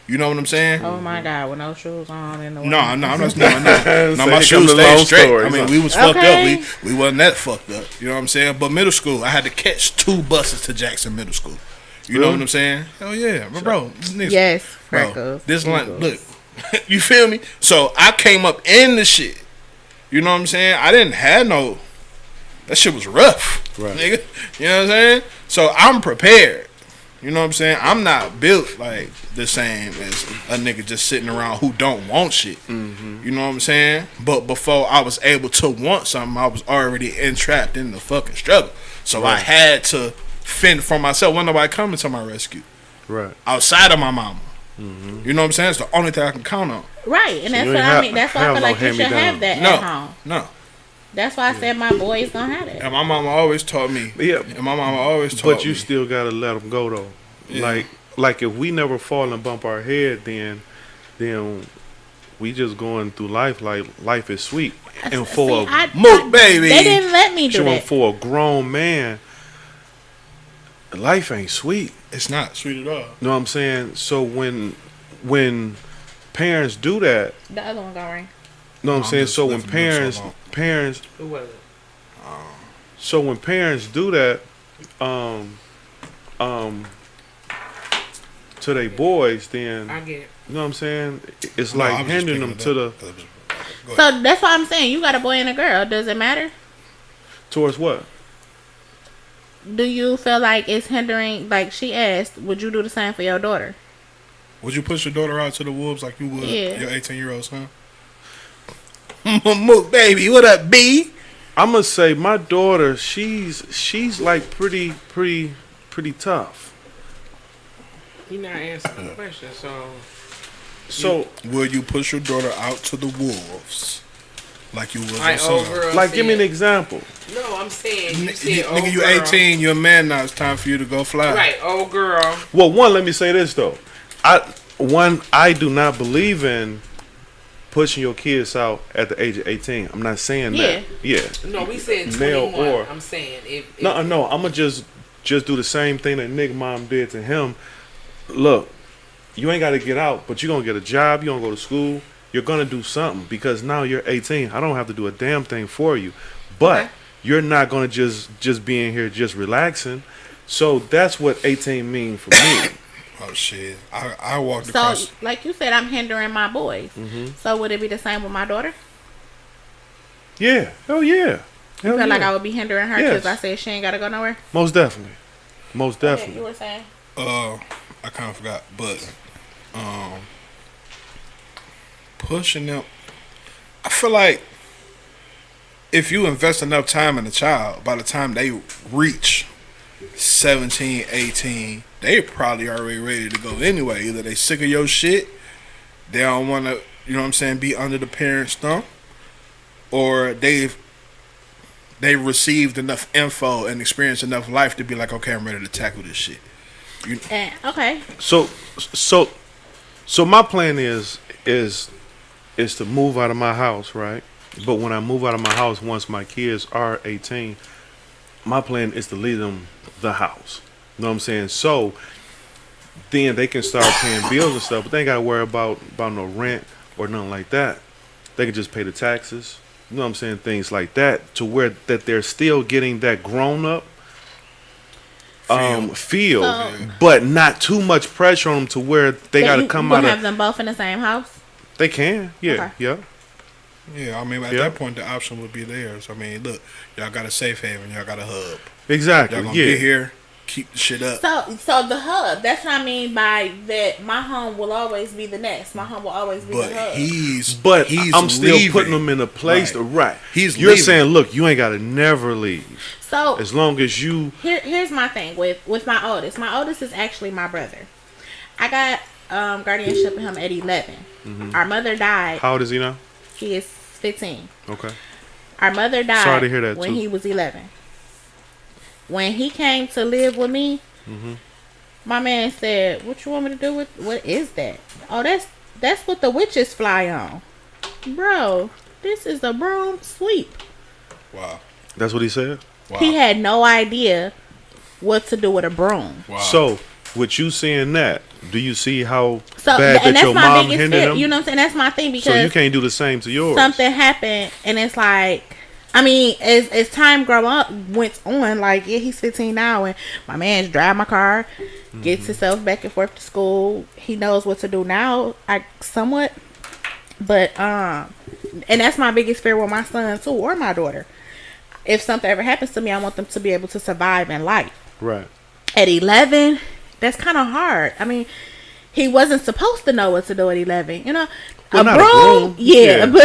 You know what I'm saying? Oh my God! With no shoes on in the No, winter. I'm not. No, So my here shoes come the stayed long straight. stories, I mean, huh? we was fucked Okay. up. We wasn't that fucked up. You know what I'm saying? But middle school, I had to catch 2 buses to Jackson Middle School. You know Really? what I'm saying? Hell yeah, bro. This nigga- Yes, Bro, freckles. this line, Eagles. look, you feel me? So I came up in the shit. You know what I'm saying? I didn't have no. That shit was rough, Right. nigga. You know what I'm saying? So I'm prepared. You know what I'm saying? I'm not built like the same as a nigga just sitting around who don't want shit. You know what I'm saying? But before I was able to want something, I was already entrapped in the fucking struggle. So I Right. had to fend for myself. Wasn't nobody coming to my rescue Right. outside of my mama. You know what I'm saying? It's the only thing I can count on. Right, and that's you what ain't I have- mean. That's why I have feel no like you should hand-me-down. have that No. at home. No. That's why I said my boys gonna have it. And my mama always taught me. Yeah. And my mama always taught But you me. still gotta let them go though. Yeah. Like if we never fall and bump our head, then we just going through life like life is sweet. And for See, I- Mook, baby. They didn't let me do a that. for a grown man, life ain't sweet. It's not sweet at all. You know what I'm saying? So when parents do that, The other one gonna ring. you know what I'm I'm saying? just So when left them so parents long. Who was it? so when parents do that, to their boys, then I get it. you know what I'm saying? It's No, I like was just hindering them picking to it the up. Go ahead. So that's why I'm saying you got a boy and a girl. Does it matter? towards what? Do you feel like it's hindering? Like she asked, would you do the same for your daughter? Would you push your daughter out to the wolves like you would Yeah. your 18-year-old son? Mook, baby, what up, B? I'm gonna say my daughter, she's like pretty tough. You're not answering the question, so So Will you push your daughter out to the wolves like you would your like old son? girl. like give me an said- example. No, I'm saying you N- said old Nigga, you girl. 18, you're a man now. It's time for you to go fly. Right, old girl. Well, let me say this though. I do not believe in pushing your kids out at the age of 18. I'm not saying that. Yeah. No, we said Male 21. or- I'm saying if No, I'm gonna just do the same thing that Nick mom did to him. Look, you ain't got to get out, but you're gonna get a job. You're gonna go to school. You're gonna do something because now you're 18. I don't have to do a damn thing for you, but Okay. you're not gonna just be in here just relaxing. So that's what 18 mean for me. Oh, shit. I walked So, across. like you said, I'm hindering my boys. So would it be the same with my daughter? Yeah. Hell yeah. You Hell feel like yeah. I would be hindering her Yes. because I said she ain't gotta go nowhere? Most definitely. Most Okay, definitely. you were saying. I kind of forgot, but pushing them. I feel like if you invest enough time in a child, by the time they reach 17, 18, they probably already ready to go anyway. Either they sick of your shit, they don't want to, you know what I'm saying, be under the parent's thumb, or they received enough info and experienced enough life to be like, okay, I'm ready to tackle this shit. Okay. So my plan is to move out of my house, right? But when I move out of my house, once my kids are 18, my plan is to leave them the house. You know what I'm saying? So then they can start paying bills and stuff, but they ain't gotta worry about no rent or nothing like that. They can just pay the taxes. You know what I'm saying? Things like that, to where that they're still getting that grown up feel, So- but not too much pressure on them to where they got to You come will out have of. them both in the same house? They can, yeah, Okay. yeah. Yeah, I mean, at Yeah. that point, the option would be theirs. I mean, look, y'all got a safe haven, y'all got a hub. Exactly. Y'all gonna Yeah. get here, keep the shit up. So the hub. That's what I mean by that. My home will always be the nest. My home will always be the hub. But I'm still leaving. putting them in a place right. You're leaving. saying, look, you ain't got to never leave. So as long as you. Here's my thing with my oldest. My oldest is actually my brother. I got guardianship of him at 11. Mm-hmm. Our mother died. How old is he now? He is 15. Okay. Our mother died. Sorry to hear that when too. he was 11. When he came to live with me, my man said, "What you want me to do with? What is that? Oh, that's what the witches fly on, bro. This is a broom sweep." Wow. That's what he said. Wow. He had no idea what to do with a broom. Wow. So, with you seeing that, do you see how bad that your mom hindered him? You know what I'm saying? That's my thing because so you can't do the same to yours. Something happened, and it's like. I mean, as time went on, like, yeah, he's 15 now, and my man's drive my car, gets himself back and forth to school. He knows what to do now, somewhat. But, and that's my biggest fear with my son, too, or my daughter. If something ever happens to me, I want them to be able to survive in life. Right. At 11, that's kind of hard. I mean, he wasn't supposed to know what to do at 11, you know? Well, a broom, yeah, but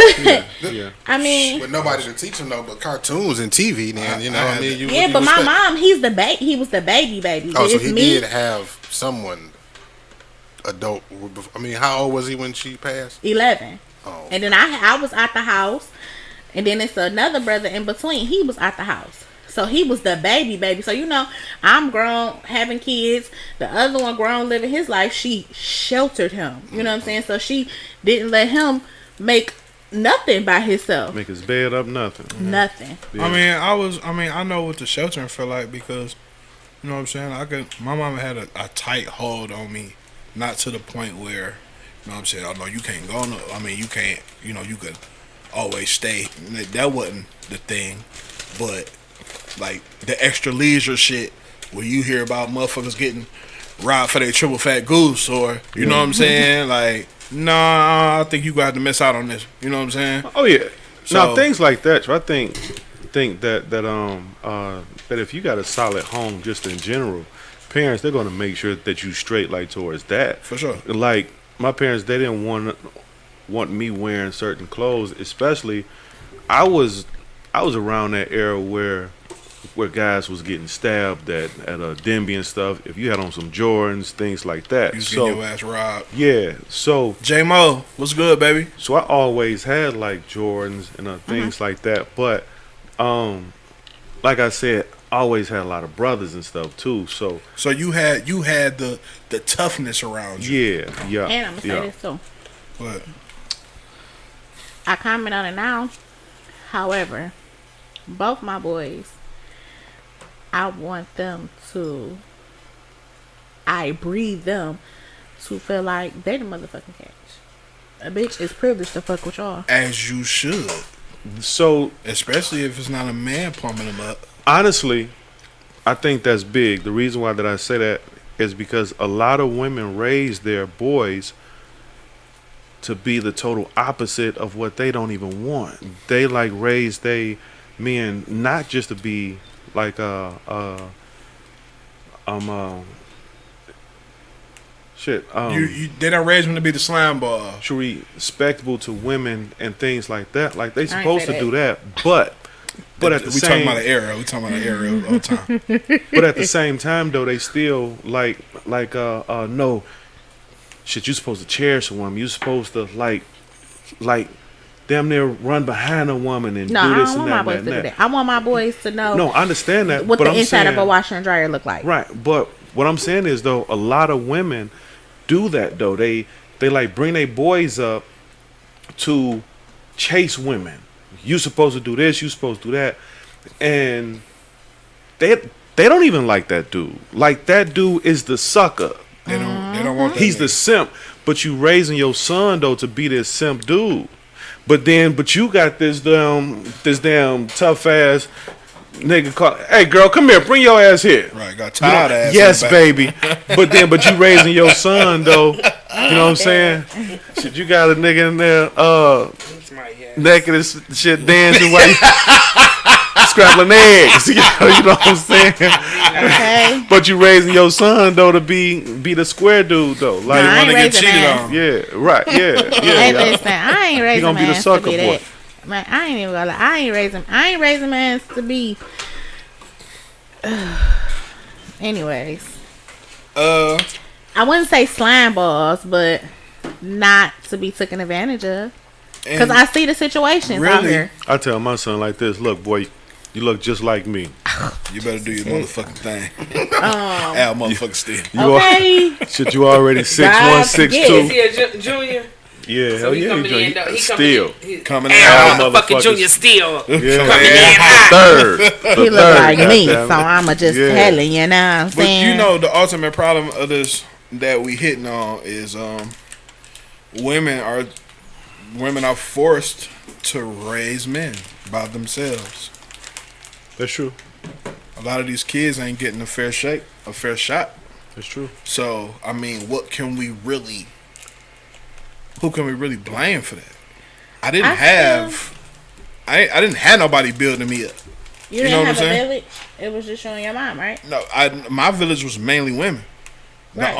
yeah. I mean, with nobody to teach him though, but cartoons and TV. Then you know, I mean, but my mom, he was the baby. Oh, so he did have someone adult. I mean, how old was he when she passed? 11. Oh, and then I was at the house, and then it's another brother in between. He was at the house. So he was the baby. So, you know, I'm grown, having kids. The other one grown, living his life. She sheltered him. You know what I'm saying? So she didn't let him make nothing by himself. Make his bed up, nothing. Nothing. Yeah. I know what the sheltering felt like because, you know what I'm saying? My mama had a tight hold on me. Not to the point where, you know what I'm saying? Oh, no, you can't go. No, I mean, you can't, you know, you could always stay. That wasn't the thing. But... like the extra leisure shit where you hear about motherfuckers getting robbed for their triple fat goose or you know what I'm saying? Like, nah, I think you got to miss out on this. You know what I'm saying? Oh yeah. So, now things like that. I think that if you got a solid home just in general, parents they're gonna make sure that you straight like towards that. For sure. Like my parents, they didn't want me wearing certain clothes, especially I was around that era where guys was getting stabbed at Denby and stuff. If you had on some Jordans, things like that. You was getting your ass robbed. Yeah. So J-Mo, what's good, baby? So I always had like Jordans and things like that. But like I said, I always had a lot of brothers and stuff too. So you had the toughness around you. Yeah. And I'm gonna say this too. What? I comment on it now. However, both my boys, I breed them to feel like they the motherfucking catch. A bitch is privileged to fuck with y'all. As you should. So, especially if it's not a man pumping them up. Honestly, I think that's big. The reason why that I say that is because a lot of women raise their boys to be the total opposite of what they don't even want. They like raise they men not just to be like they don't raise them to be the slime ball. Respectable to women and things like that. Like they supposed to do that, but at the same, talking about an era. We talking about an era all the time. But at the same time, though, they still no shit. You supposed to cherish a woman. You supposed to like damn near run behind a woman and do this and that. And that. I want my boys to know. No, I understand that. What but the inside of a washer and dryer look like. Right, but what I'm saying is though, a lot of women do that though. They like bring their boys up to chase women. You supposed to do this. You supposed to do that, and they don't even like that dude. Like that dude is the sucker. They don't want that. He's the simp. But you raising your son though to be this simp dude. But you got this damn tough ass nigga call. Hey girl, come here, bring your ass here. Right, got tired ass. Yes, baby. But you raising your son though. You know what I'm saying? Shit, you got a nigga in there naked as shit dancing while you scrambling eggs. You know what I'm saying? Okay. But you raising your son though to be the square dude though. Like Nah, I ain't want to get raising cheated man. on. yeah, right, yeah. Hey, listen, I ain't raising gonna be the man sucker to be boy. that. Man, I ain't even gonna lie. I ain't raising man to be. Anyways, I wouldn't say slime balls, but not to be taken advantage of. Because I see the situations out here. I tell my son like this: look, boy, you look just like me. You better do your motherfucking thing. Al motherfucking still. Okay. Shit, you already 6'1", 6'2". Is he a junior? Yeah, So hell he yeah, coming in, though. He still Coming in Al hot. motherfucking junior still. Yeah, Coming in hot. third. He look like me, goddamn so it. I'ma just Yeah. tell him, you know what I'm But saying? you know, the ultimate problem of this that we hitting on is women are forced to raise men by themselves. That's true. A lot of these kids ain't getting a fair shot. That's true. So I mean, who can we really blame for that? I didn't have nobody building me up. You know didn't what have I'm a saying? village. It was just you and your mom, right? No, my village was mainly women. Right.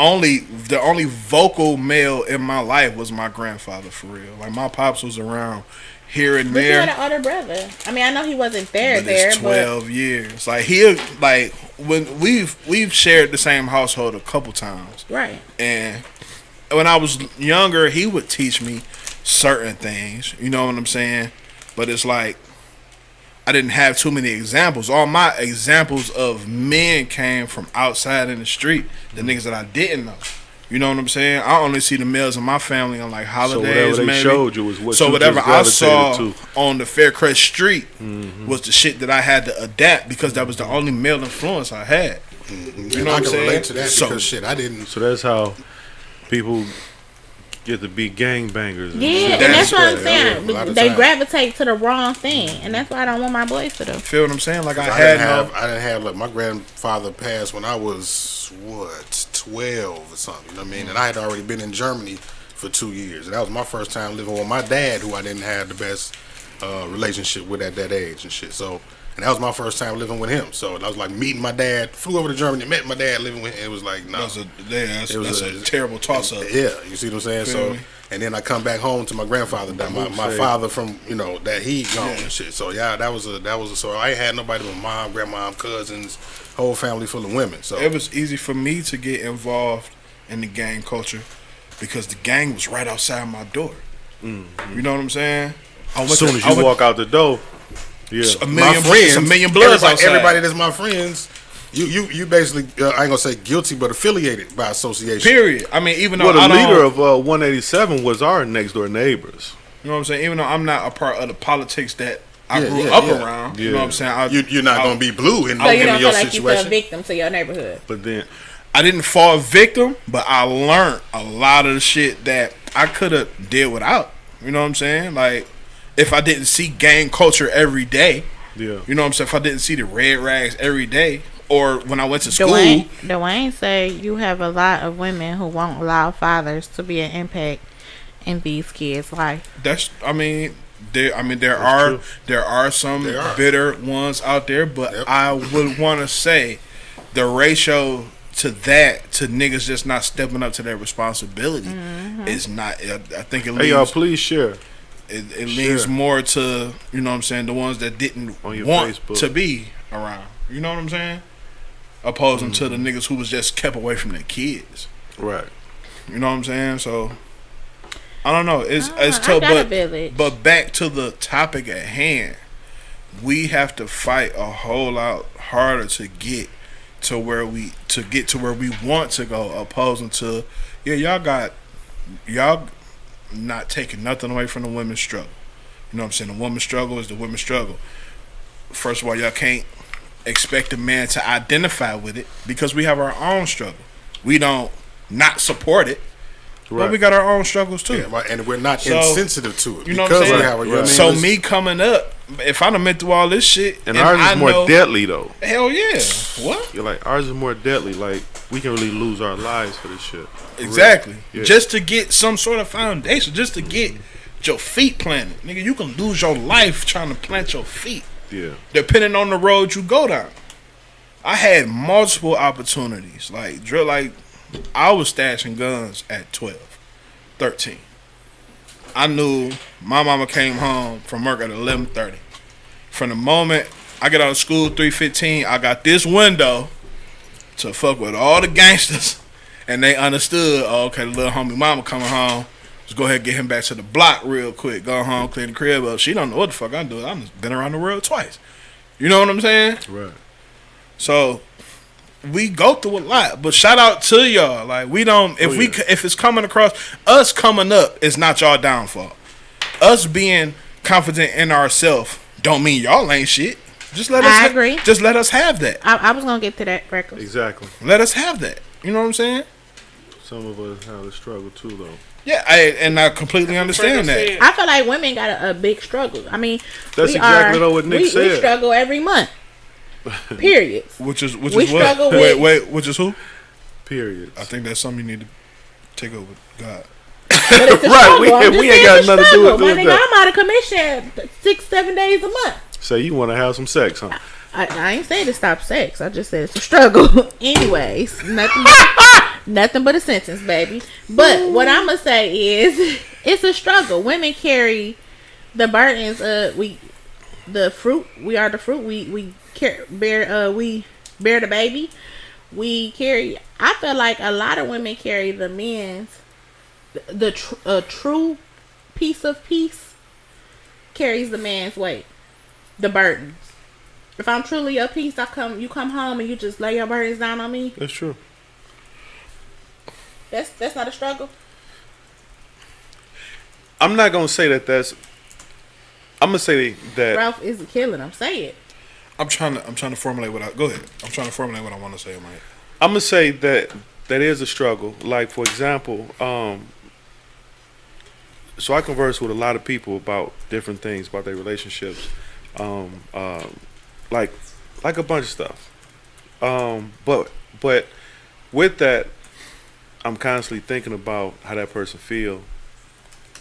The only vocal male in my life was my grandfather, for real. Like my pops was around here and But you there. had an older brother. I mean, I know he wasn't there, But it's 12 years. Like when we've shared the same household a couple times. Right. And when I was younger, he would teach me certain things. You know what I'm saying? But it's like I didn't have too many examples. All my examples of men came from outside in the street, the niggas that I didn't know. You know what I'm saying? I only see the males in my family on like holidays. So whatever they maybe. showed you was what So you whatever just I saw gravitated to. on the Faircrest Street was the shit that I had to adapt because that was the only male influence I had. You know I what I'm can saying? relate to that So- because shit, I didn't. So that's how people get to be gangbangers. And Yeah, shit. and that's what I'm Yeah, saying. a lot of They times. gravitate to the wrong thing, and that's what I don't want my boys to do. Feel what I'm saying? Like I I had didn't have like my grandfather passed when I was 12 or something. You know what I mean? And I had already been in Germany for 2 years, and that was my first time living with my dad, who I didn't have the best relationship with at that age and shit. So, and that was my first time living with him. So I was like meeting my dad. Flew over to Germany, met my dad, living with him. It was like no, that's a terrible toss up. yeah, you see what I'm saying? Feel So, me? and then I come back home to my grandfather, my father from that he gone and shit. So yeah, that was a. So I ain't had nobody but mom, grandmom, cousins, whole family full of women. So It was easy for me to get involved in the gang culture because the gang was right outside my door. You know what I'm saying? As soon as you walk out the door, yeah. a my million, friends, it's a million bloods outside. everybody that's my friends, you basically I ain't gonna say guilty, but affiliated by association. Period. I mean, even though Well, the I don't, leader of 187 was our next door neighbors. you know what I'm saying. Even though I'm not a part of the politics that I Yeah, grew yeah, up yeah. around, you Yeah. know what I'm saying. You're not gonna be blue in, So you in don't your feel like you feel a situation. victim to your neighborhood. But then, I didn't fall victim, but I learned a lot of the shit that I could have did without. You know what I'm saying? Like, if I didn't see gang culture every day, yeah. you know what I'm saying? If I didn't see the red rags every day, or when I went to school, Dwayne say you have a lot of women who won't allow fathers to be an impact in these kids' life. there That's are some There are. bitter ones out there, but Yep. I would want to say the ratio to niggas just not stepping up to their responsibility is not. I think it Hey, y'all, leans please share. it leans more to, you know what I'm saying, the ones that didn't On your want Facebook. to be around. You know what I'm saying? Opposing to the niggas who was just kept away from their kids. Right. You know what I'm saying? So I don't know. It's I tough, got a village. but back to the topic at hand, we have to fight a whole lot harder to get to where we want to go, opposing to y'all not taking nothing away from the women's struggle. You know what I'm saying? The women's struggle is the women's struggle. First of all, y'all can't expect a man to identify with it because we have our own struggle. We don't not support it, but Right. we got our own struggles too. Yeah, right, and we're not So, insensitive to it. You know what I'm because saying? we have a, you know what I mean? So It's- me coming up, if I done been through all this shit, And ours I is more know, deadly, though. hell yeah, what? You're like, ours is more deadly. Like, we can really lose our lives for this shit. Exactly. Yeah. Just to get some sort of foundation, just to get your feet planted, nigga. You can lose your life trying to plant your feet. Yeah. Depending on the road you go down. I had multiple opportunities. Like I was stashing guns at 12, 13. I knew my mama came home from work at 11:30. From the moment I get out of school 3:15, I got this window to fuck with all the gangsters, and they understood. Oh, okay, the little homie mama coming home. Just go ahead and get him back to the block real quick. Go home, clean the crib up. She don't know what the fuck I'm doing. I've been around the world twice. You know what I'm saying? Right. So we go through a lot, but shout out to y'all. Like we don't, if it's coming across us coming up, it's not y'all downfall. Us being confident in ourselves don't mean y'all ain't shit. Just let us. I agree. Just let us have that. I was gonna get to that, Freckles. Exactly. Let us have that. You know what I'm saying? Some of us have a struggle too, though. Yeah, I completely understand that. I feel like women got a big struggle. I mean, that's exactly what Nick said. We struggle every month. Period. Which is we what? Struggle wait, with, which is who? Period. I think that's something you need to take over. God. Right, we ain't got nothing to do with that. I'm out of commission 6-7 days a month. So you want to have some sex, huh? I ain't saying to stop sex. I just said it's a struggle. Anyways, nothing but a sentence, baby. But what I'm gonna say is, it's a struggle. Women carry the burdens. The fruit. We are the fruit. We bear the baby. We carry. I feel like a lot of women carry the men's. A true piece of peace carries the man's weight. The burdens. If I'm truly a piece, you come home and you just lay your burdens down on me. That's true. That's not a struggle. I'm not gonna say that. I'm gonna say that Ralph isn't killing him. Say it. I'm trying to formulate go ahead. I'm trying to formulate what I want to say, Mike. I'm gonna say that is a struggle. Like, for example, so I converse with a lot of people about different things about their relationships, like a bunch of stuff. But with that, I'm constantly thinking about how that person feel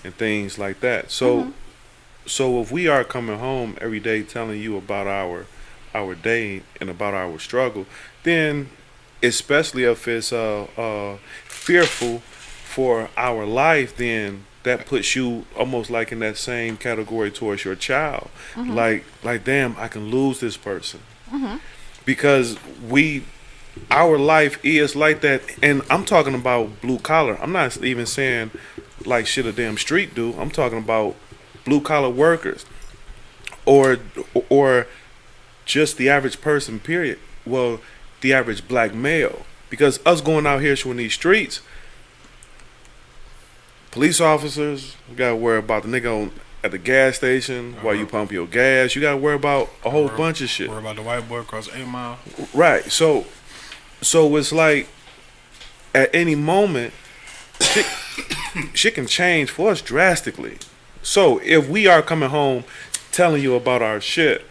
and things like that. So if we are coming home every day telling you about our day and about our struggle, then especially if it's fearful for our life, then that puts you almost like in that same category towards your child. Like damn, I can lose this person. Because our life is like that. And I'm talking about blue collar. I'm not even saying like shit a damn street do. I'm talking about blue collar workers or just the average person, period. Well, the average black male. Because us going out here in these streets, police officers, you gotta worry about the nigga at the gas station while you pump your gas. You gotta worry about a whole bunch of shit. Worry about the white boy across 8 Mile. Right. So it's like at any moment, shit can change for us drastically. So if we are coming home telling you about our shit,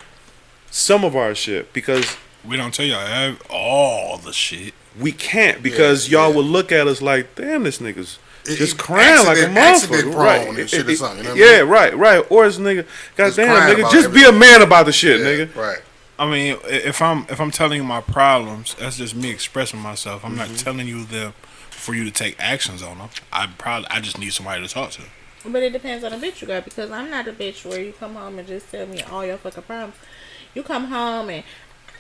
some of our shit, because we don't tell y'all all the shit. We can't, because y'all will look at us like, damn, this nigga's just crying like a motherfucker, right? And shit or something, you know what I mean? right. Or this nigga, goddamn, nigga, just be a man about the shit, nigga. Right. I mean, if I'm telling you my problems, that's just me expressing myself. I'm not telling you them for you to take actions on them. I just need somebody to talk to. But it depends on the bitch you got, because I'm not a bitch where you come home and just tell me all your fucking problems. You come home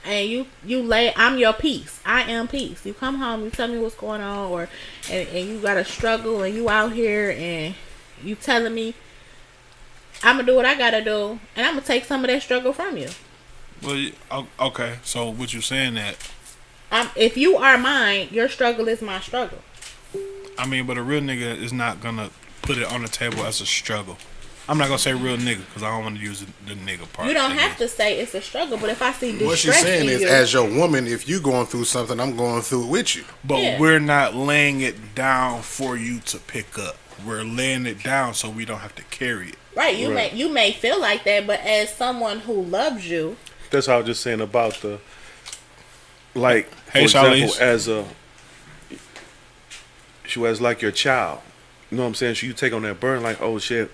and you lay. I'm your peace. I am peace. You come home, you tell me what's going on, and you got a struggle, and you out here and you telling me I'm gonna do what I gotta do, and I'm gonna take some of that struggle from you. Well, okay. So what you saying that? If you are mine, your struggle is my struggle. I mean, but a real nigga is not gonna put it on the table as a struggle. I'm not gonna say real nigga because I don't want to use the nigga part. You don't have to say it's a struggle, but if I see distress what she's saying in is, you, as your woman, if you going through something, I'm going through it with you. But we're not laying it down for you to pick up. We're laying it down so we don't have to carry it. Right. You may feel like that, but as someone who loves you, that's how I was just saying about the, like, for hey, example, she was like your child. You know what I'm saying? So you take on that burden like, oh shit,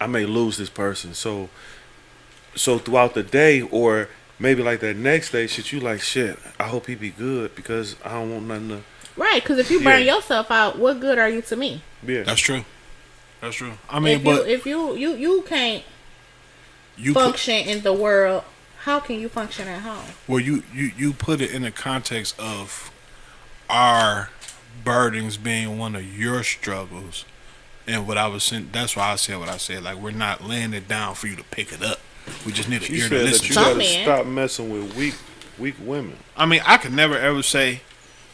I may lose this person. So So throughout the day, or maybe like that next day, shit, you like shit. I hope he be good because I don't want nothing to. Right, because if you burn Yeah. yourself out, what good are you to me? Yeah, That's true. That's true. I mean, If you can't you function in the world, how can you function at home? you put it in the context of our burdens being one of your struggles, and what I was saying. That's why I said what I said. Like, we're not laying it down for you to pick it up. We just need an she ear said to that listen you to. Some gotta men. stop messing with weak women. I mean, I could never ever say,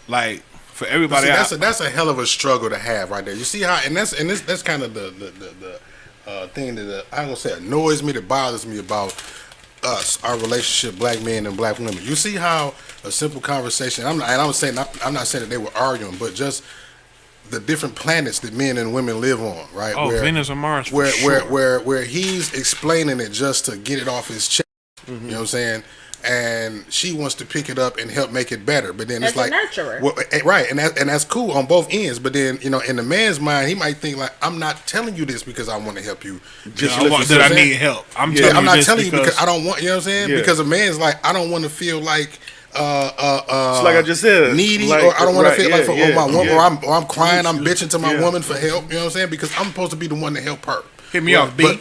like, for But everybody. see, that's a hell of a struggle to have right there. You see how, and that's kind of the thing that I don't say annoys me, that bothers me about us, our relationship, black men and black women. You see how a simple conversation. I'm not saying that they were arguing, but just the different planets that men and women live on, right? Oh, Venus and Mars. For Where he's explaining it just to get it off his chest. You know what I'm saying? And she wants to pick it up and help make it better, but then As it's a like, nurturer. well, right, and that's cool on both ends. But then, you know, in the man's mind, he might think like, I'm not telling you this because I want to help you. Just that I need help. I'm not telling you because because I don't want. You know what I'm saying? Yeah. Because a man's like, I don't want to feel like. It's like I just said, needy, like, or I don't want right, to feel like for yeah, my woman, yeah. or I'm crying, I'm bitching to my Yeah. woman for help. You know what I'm saying? Because I'm supposed to be the one to help her. hit me off, B.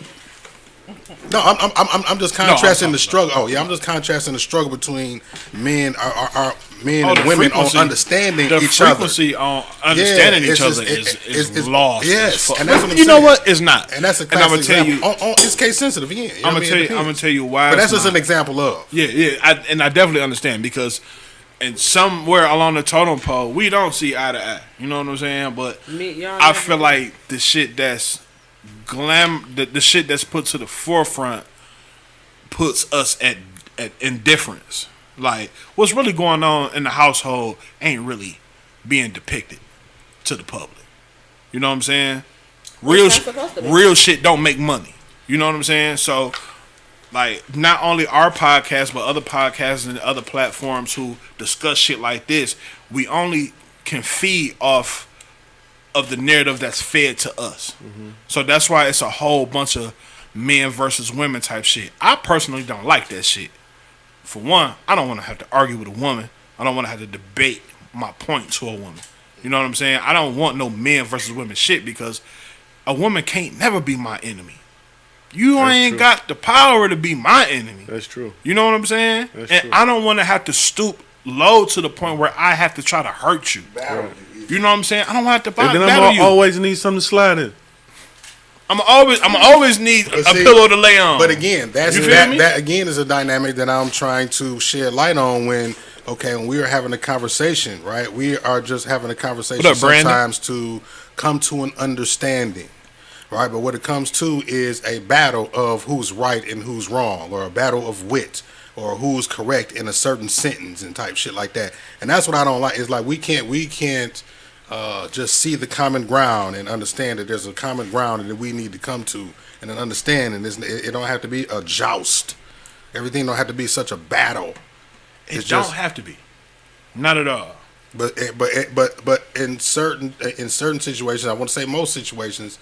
No, I'm just contrasting talking the struggle. Oh yeah, I'm just contrasting the struggle between men, our men the and women on frequency- understanding The each other. frequency on understanding Yeah, each it's other just- is lost. yes, as fuck. and that's what I'm you know saying. what? It's not. And that's a I'm classic gonna tell you. example. It's case sensitive again. You know I'm what I gonna mean? tell you. I'm gonna tell you why. But it's that's just not. an example of. Yeah. I definitely understand because, and somewhere along the totem pole, we don't see eye to eye. You know what I'm saying? But Y'all I never- feel like the shit that's the shit that's put to the forefront puts us at indifference. Like, what's really going on in the household ain't really being depicted to the public. You know what I'm saying? Real, It's not supposed to be. real shit don't make money. You know what I'm saying? So, like, not only our podcast, but other podcasts and other platforms who discuss shit like this, we only can feed off of the narrative that's fed to us. So that's why it's a whole bunch of men versus women type shit. I personally don't like that shit. For one, I don't want to have to argue with a woman. I don't want to have to debate my point to a woman. You know what I'm saying? I don't want no men versus women shit because a woman can't never be my enemy. You That's ain't true. got the power to be my enemy. That's true. You know what I'm saying? That's And true. I don't want to have to stoop low to the point where I have to try to hurt you. You know what I'm saying? I don't want to have to And then battle I'm you. always need something to slide in. I'm always need But a see, pillow to lay on. But again, that's You feel that me? that again is a dynamic that I'm trying to shed light on when we are having a conversation, right? We are just having a conversation What up, Brandon? sometimes to come to an understanding. Right, but what it comes to is a battle of who's right and who's wrong, or a battle of wit, or who's correct in a certain sentence and type shit like that. And that's what I don't like. Is like we can't just see the common ground and understand that there's a common ground that we need to come to and an understanding. It don't have to be a joust. Everything don't have to be such a battle. it don't have to be. Not at all. But in certain situations, I want to say most situations,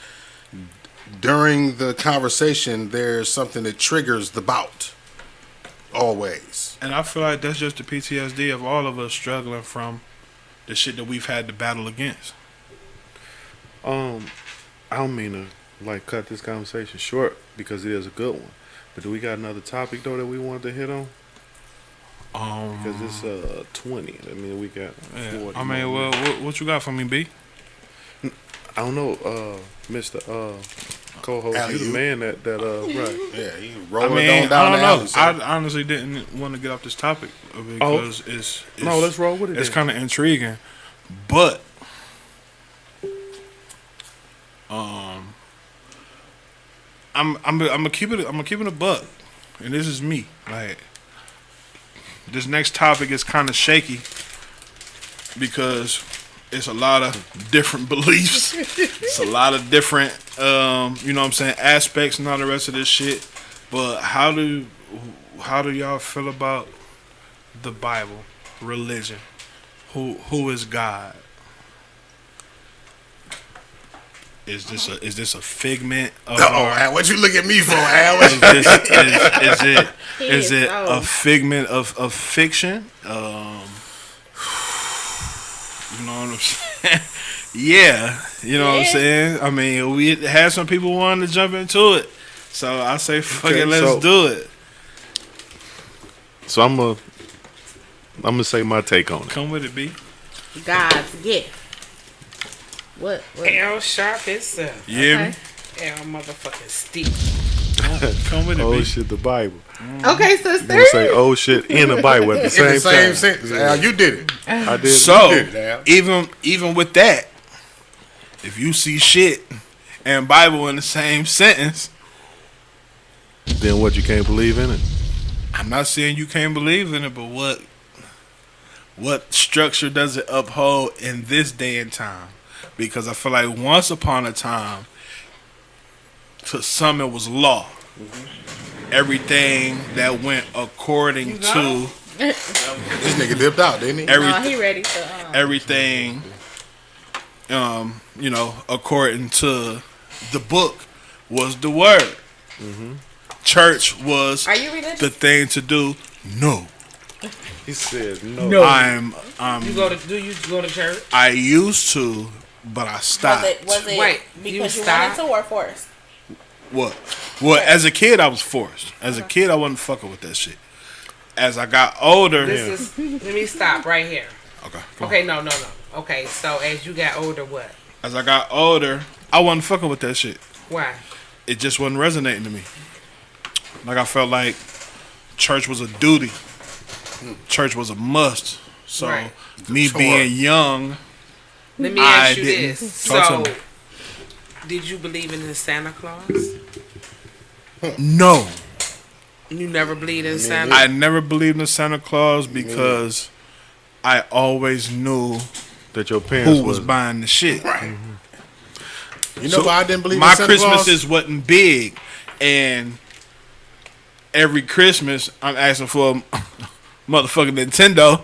during the conversation, there's something that triggers the bout. Always. And I feel like that's just the PTSD of all of us struggling from the shit that we've had to battle against. I don't mean to like cut this conversation short because it is a good one. But do we got another topic though that we wanted to hit on? Because it's 20. I mean we got 40. I mean, well, what you got for me, B? I don't know, Mr. Co-host. You the Alley-oop. man that right. Yeah, he I rolling mean, on down I the don't alley. know. son. I honestly didn't want to get off this topic because it's No, let's roll with it. It's then. kind of intriguing, but I'm gonna keep it a buck, and this is me. Like, this next topic is kind of shaky because it's a lot of different beliefs. It's a lot of different, you know what I'm saying, aspects and all the rest of this shit. But how do y'all feel about the Bible, religion? Who is God? Is this a figment of Al, what you look at me for, Al? is it a figment of fiction? You know what I'm saying? Yeah, you know what I'm saying. I mean, we had some people wanting to jump into it, so I say, fuck it, let's do it. So I'm gonna say my take on it. Come with it, B. God's gift. What? L sharp itself. Yeah. Okay. L motherfucking stick. Come with it, Oh B. shit, the Bible. Okay, sister. You gonna say oh shit in the Bible at the same In the same time. sentence, Al. You did it. I did. So You did it, Al. even with that, if you see shit and Bible in the same sentence, Then what? You can't believe in it? I'm not saying you can't believe in it, but what structure does it uphold in this day and time? Because I feel like once upon a time, to some it was law. Everything that went according to This nigga dipped out, didn't he? He ready to. everything, according to the book was the word. Church was Are you religious? the thing to do. No, He said no. You go to church? I used to, but I stopped. Was it Wait, because you you stopped? wanted to or forced? What? Well, as a kid, I was forced. As a kid, I wasn't fucking with that shit. As I got older, Let me stop right here. okay, come on. Okay, no. Okay, so as you got older, what? As I got older, I wasn't fucking with that shit. Why? It just wasn't resonating to me. Like I felt like church was a duty. Church was a must. So Right. me being young, Let me I ask you didn't. this. Talk So, to me. did you believe in the Santa Claus? no. You never believed in Santa? I never believed in Santa Claus because I always knew That your parents who was buying the shit. You know why I didn't believe My in Santa Claus? Christmases wasn't big, and every Christmas I'm asking for a motherfucking Nintendo,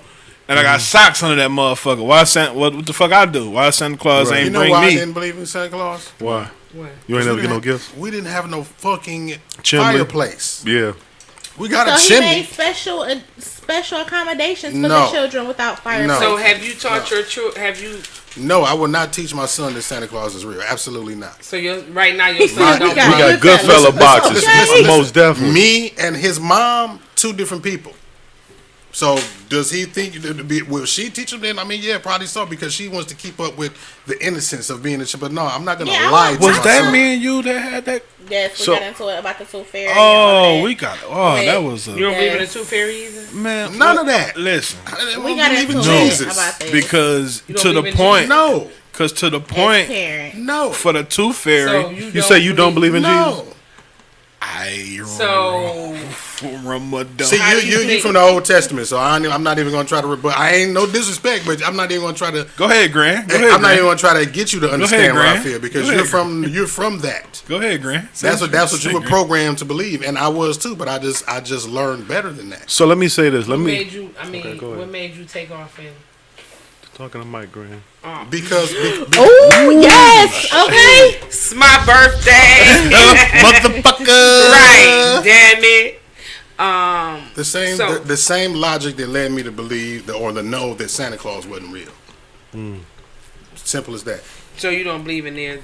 and I got socks under that motherfucker. Why Santa? What the fuck I do? Why Santa Claus Right. ain't You know bring why I me? didn't believe in Santa Claus? Why? What? You ain't never We get no didn't gifts? We didn't have no fucking Chimney. fireplace. Yeah. We got So a he chimney. made special accommodations for No. the children without fire. No. So have you taught your children? Have you? No, I will not teach my son that Santa Claus is real. Absolutely not. So you're right now. Your My- son don't. We got We got Goodfellas. Goodfella Listen, boxes. listen, Most definitely. Me and his mom, two different people. So does he think? Will she teach him? Then I mean, yeah, probably so because she wants to keep up with the innocence of being a child. But no, I'm not gonna Yeah, I lie. want To Was my that son. me and you that had that? Yes, we So- got into it about the tooth fairy. Oh, we got. Oh, Wait. that was You a don't believe in the Yes. tooth fairy either? man. None what- of that. Listen, We got believe into in it Jesus. about this. because You don't to the believe in point. No, Because to the As point, parent. no, for the tooth fairy, So You say you don't believe in Jesus? no. So Ramadan. See, How do you you think- from the Old Testament, so I'm not even gonna try to. But I ain't no disrespect, but I'm not even gonna try to. Go ahead, Grant. Go ahead, I'm not Grant. even gonna try to get you to understand what I Grant. feel because Go you're ahead, you're from that. Go ahead, Grant. That's what you were Grant. programmed to believe, and I was too. But I just learned better than that. So let me say this. what made you? I mean, Okay, go ahead. what made you take off and? Talking to Mike Graham. Because Oh yes, okay. It's my birthday. Motherfucker. Right, damn it. the same So- the same logic that led me to believe or to know that Santa Claus wasn't real. Simple as that. So you don't believe in there?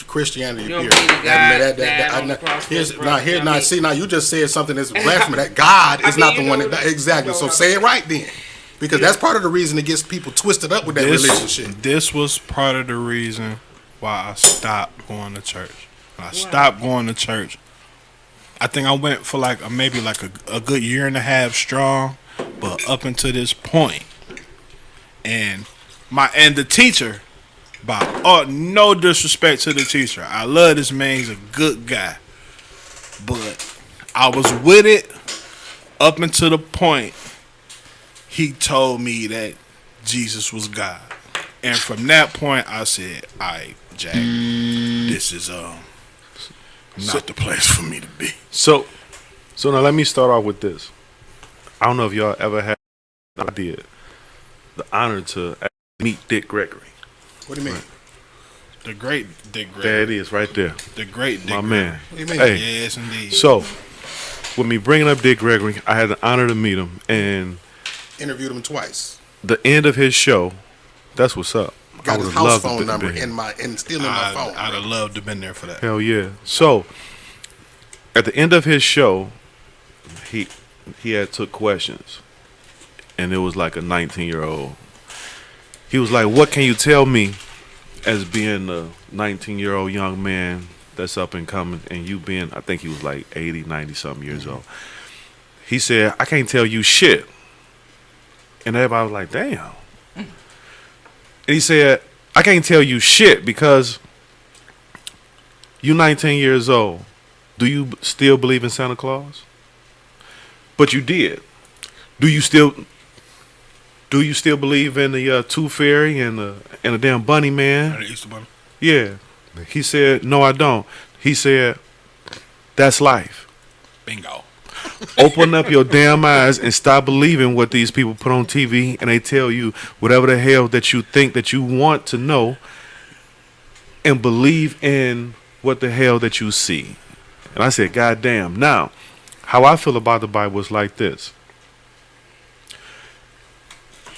Christianity. You don't period. believe that God died I on the cross for here's us, now bro. here I now mean- see now you just said something that's blasphemous. That God I is mean, not you the one know that that- exactly. you So know say it right then, because that's part of the reason it gets people twisted up with that religion shit. This was part of the reason why I stopped going to church. When I stopped going to church, I think I went for maybe a good year and a half strong, but up until this point, and the teacher, no disrespect to the teacher, I love this man. He's a good guy, but I was with it up until the point he told me that Jesus was God. And from that point, I said, "All right, Jack, this is not the place for me to be." So now let me start off with this. I don't know if y'all ever had. I did the honor to meet Dick Gregory. What do you mean? The great Dick Gregory. There it is, right there. The great Dick My Gregory. man. What do you mean? Hey, Yes, indeed. so with me bringing up Dick Gregory, I had the honor to meet him, and Interviewed him twice. the end of his show, that's what's up. I Got his would've house loved to phone be number here. still in my phone. I'd have loved to have been there for that. Hell yeah. So at the end of his show, he had took questions, and it was like a 19-year-old. He was like, "What can you tell me as being a 19-year-old young man that's up and coming, and you being," I think he was like 80, 90 something years old. He said, "I can't tell you shit." And everybody was like, "Damn." And he said, "I can't tell you shit because you 19 years old. Do you still believe in Santa Claus? But you did. Do you still believe in the Tooth Fairy and the damn Bunny Man?" The Easter Bunny. Yeah. He said, "No, I don't." He said, "That's life. Bingo. Open up your damn eyes and stop believing what these people put on TV and they tell you whatever the hell that you think that you want to know, and believe in what the hell that you see." And I said, "God damn." Now, how I feel about the Bible is like this.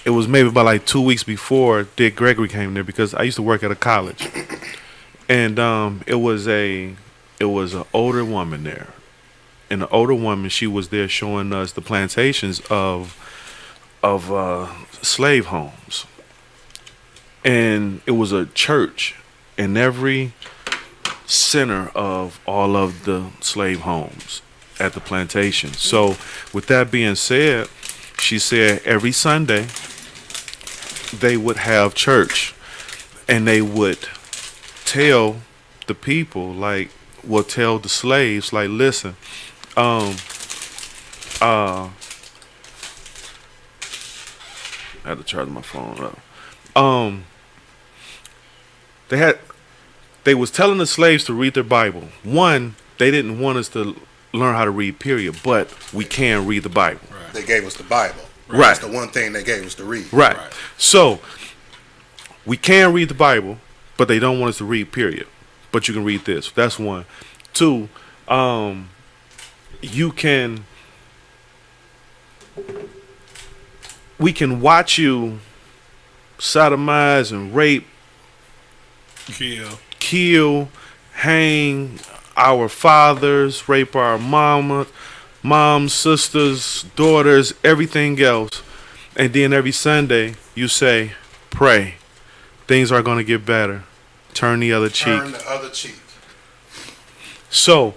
It was maybe about like 2 weeks before Dick Gregory came there, because I used to work at a college, and it was an older woman there. And the older woman, she was there showing us the plantations of slave homes. And it was a church in every center of all of the slave homes at the plantation. So with that being said, she said every Sunday they would have church, and they would tell the people, like, will tell the slaves, like, listen, I had to charge my phone up. They was telling the slaves to read their Bible. One, they didn't want us to learn how to read, period, but we can read the Bible. They gave us the Bible. Right. That's the one thing they gave us to read. Right. So we can read the Bible, but they don't want us to read, period. But you can read this. That's one. Two, we can watch you sodomize and rape, kill, hang our fathers, rape our moms, sisters, daughters, everything else. And then every Sunday you say, pray. Things are going to get better. Turn the other cheek. Turn the other cheek. So,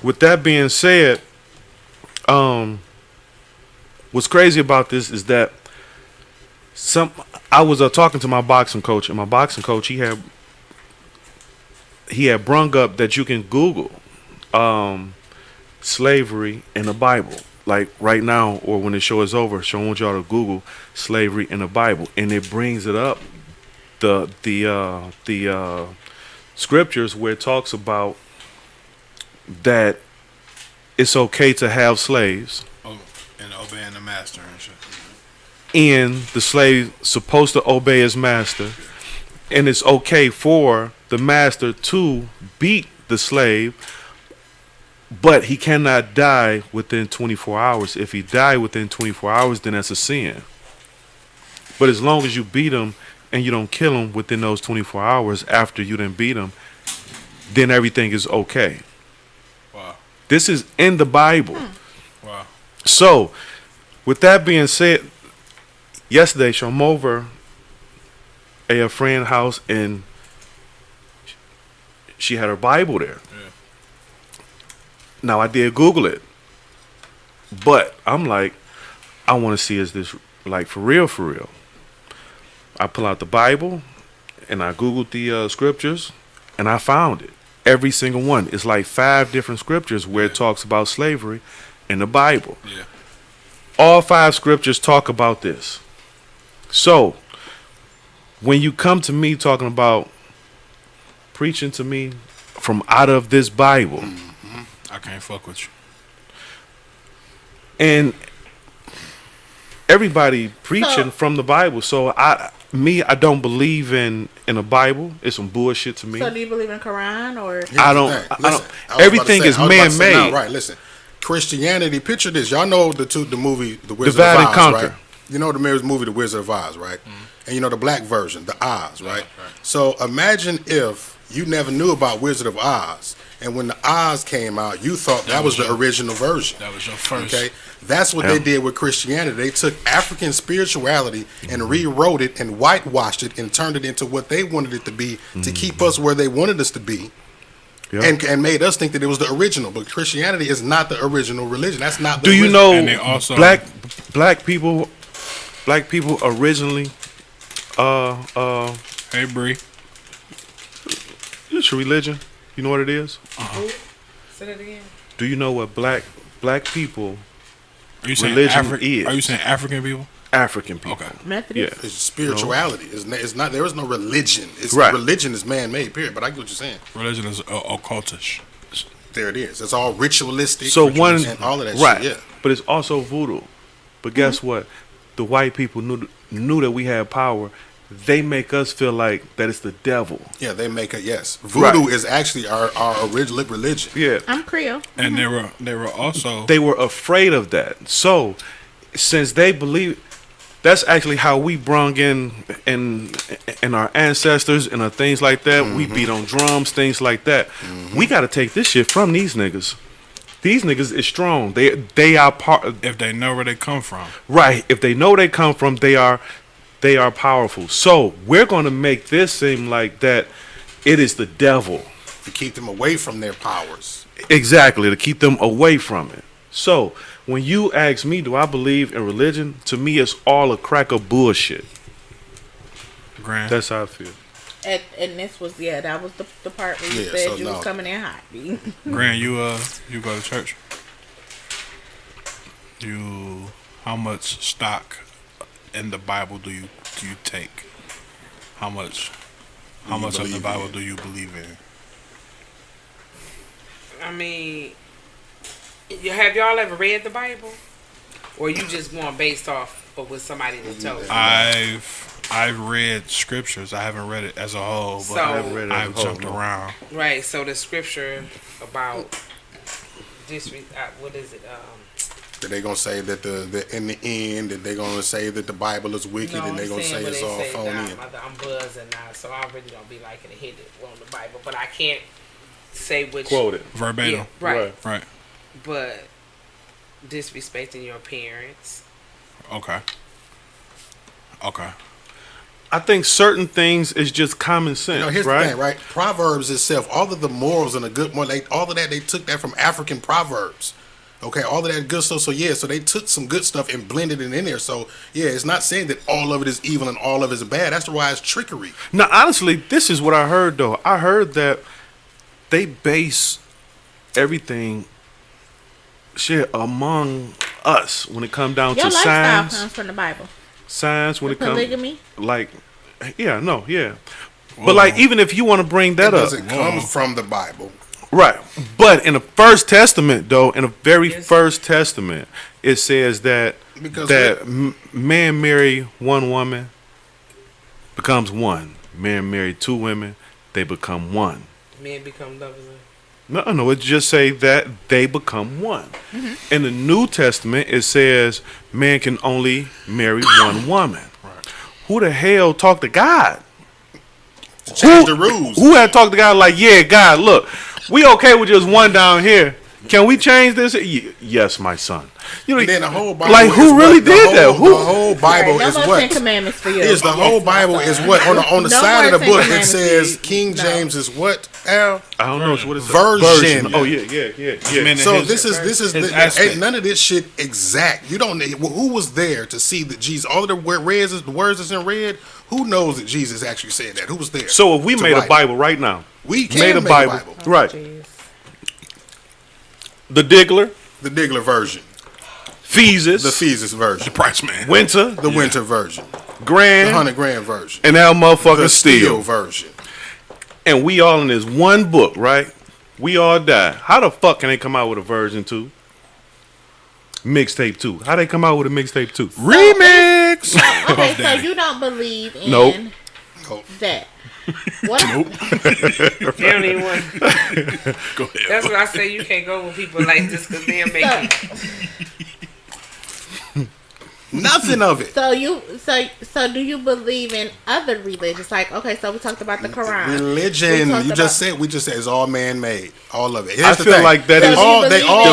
with that being said, what's crazy about this is that I was talking to my boxing coach, and my boxing coach, he had brung up that you can Google slavery in the Bible, like right now, or when the show is over. So I want y'all to Google slavery in the Bible, and it brings it up the scriptures where it talks about that it's okay to have slaves. Oh, and obeying the master and shit. And the slave supposed to obey his master, and it's okay for the master to beat the slave, but he cannot die within 24 hours. If he die within 24 hours, then that's a sin. But as long as you beat him and you don't kill him within those 24 hours after you done beat him, then everything is okay. Wow. This is in the Bible. Wow. So, with that being said, yesterday, so I'm over at a friend's house, and she had her Bible there. Yeah. Now, I did Google it, but I'm like, I want to see, is this like for real, for real? I pull out the Bible, and I Googled the scriptures, and I found it. Every single one. It's like 5 different scriptures where it talks about slavery in the Bible. Yeah. All 5 scriptures talk about this. So, when you come to me talking about preaching to me from out of this Bible, I can't fuck with you. and everybody preaching from the Bible. So I don't believe in a Bible. It's some bullshit to me. So do you believe in Quran or? I don't. Everything is man-made. Right. Listen, Christianity. Picture this. Y'all know the movie The Wizard Divide of and Oz, Conquer. right? You know the movie The Wizard of Oz, right? And you know the black version, the Oz, right? So imagine if you never knew about Wizard of Oz, and when the Oz came out, you thought that was the original version. That was your first. Okay, that's what they did with Christianity. They took African spirituality and rewrote it and whitewashed it and turned it into what they wanted it to be to keep us where they wanted us to be. Yep. And made us think that it was the original, but Christianity is not the original religion. That's not. The Do you original. know And they also, black people originally? Hey Bree, It's a religion. You know what it is? Say that again. Do you know what black people are you saying religion is? Are you saying African people? African people? Okay. Methodist? Yeah. It's spirituality. It's not. There is no religion. It's Right. Religion is man-made. Period. But I get what you're saying. Religion is occultish. There it is. It's all ritualistic. So and all of that right. shit. Yeah. But it's also voodoo. But guess what? The white people knew that we had power. They make us feel like that it's the devil. Yeah, they make it. Yes, voodoo Right. is actually our original religion. Yeah. I'm Creole. And they were also They were afraid of that. So since they believe, that's actually how we brung in our ancestors and things like that. We beat on drums, things like that. We got to take this shit from these niggas. These niggas is strong. They are part. if they know where they come from. Right. If they know where they come from, they are powerful. So we're going to make this seem like that it is the devil. To keep them away from their powers. Exactly, to keep them away from it. So when you ask me, do I believe in religion? To me, it's all a crack of bullshit. Grand. That's how I feel. And this was that was the part where you Yeah, said so you no. was coming in hot. Grand, you go to church. How much stock in the Bible do you take? How much of the believe Bible in? do you believe in? I mean, have y'all ever read the Bible, or you just going based off of what somebody told you? I've read scriptures. I haven't read it as a whole, but So- I've read it as a I've whole, jumped no. around. Right. So the scripture about what is it? That they gonna say that in the end that they gonna say that the Bible is wicked and they gonna say it's all phony. I'm buzzing now, so I really don't be liking to hit it on the Bible, but I can't say which Quote it. Verbatim. Yeah, right. Right. But disrespecting your parents. Okay. I think certain things is just common sense, You know, here's right? the thing, right? Proverbs itself, all of the morals and the good moral, all of that they took that from African proverbs. Okay, all of that good stuff. So yeah, so they took some good stuff and blended it in there. So yeah, it's not saying that all of it is evil and all of it is bad. That's why it's trickery. Now, honestly, this is what I heard, though. I heard that they base everything shit among us when it come down Your to lifestyle signs. comes from the Bible. Signs when The it comes polygamy. like, yeah. Whoa. But like, even if you want to bring that It up, doesn't come from the Bible. right? But in the First Testament, though, in the very Yes. First Testament, it says that Because man marry one woman becomes one. Man marry two women, they become one. Men become lovers. No, it just say that they become one. In the New Testament, it says man can only marry one woman. Who the hell talked to God? To change the rules. Who had talked to God like, yeah, God, look, we okay with just one down here. Can we change this? Yes, my son. You know, And then the whole Bible like, who is really what? did that? The Who? whole Bible Right, is no more what? 10 Commandments for you. Is the whole Bible is what? On the No side more of the 10 book it Commandments says for you. King No. James is what? Al? I don't know. What is it? Version. Oh yeah. mean, So his- this is his ain't aspect. none of this shit exact. You don't need who was there to see that Jesus. All of the words that's in red. Who knows that Jesus actually said that? Who was there? So if we to made a write it? Bible right now, We can made a make Bible, a Bible. right? Jeez. The Diggler, The Diggler version, Feezus, the Feezus version, Price man. Winter, the Winter version, the Grand, 100 Grand version, and that motherfucking the Steel Steel. version. And we all in this one book, right? We all die. How the fuck can they come out with a version 2? Mixtape 2. How they come out with a mixtape 2? Remix. Okay, so you don't believe in Nope. that. What? They don't even want. Go ahead. That's what I say. You can't go with people like this because they'll make you. Nothing of it. So do you believe in other religions? Like, okay, so we talked about the Quran. Religion, We just said it's all man made. All of it. Here's I the feel thing. like that they is all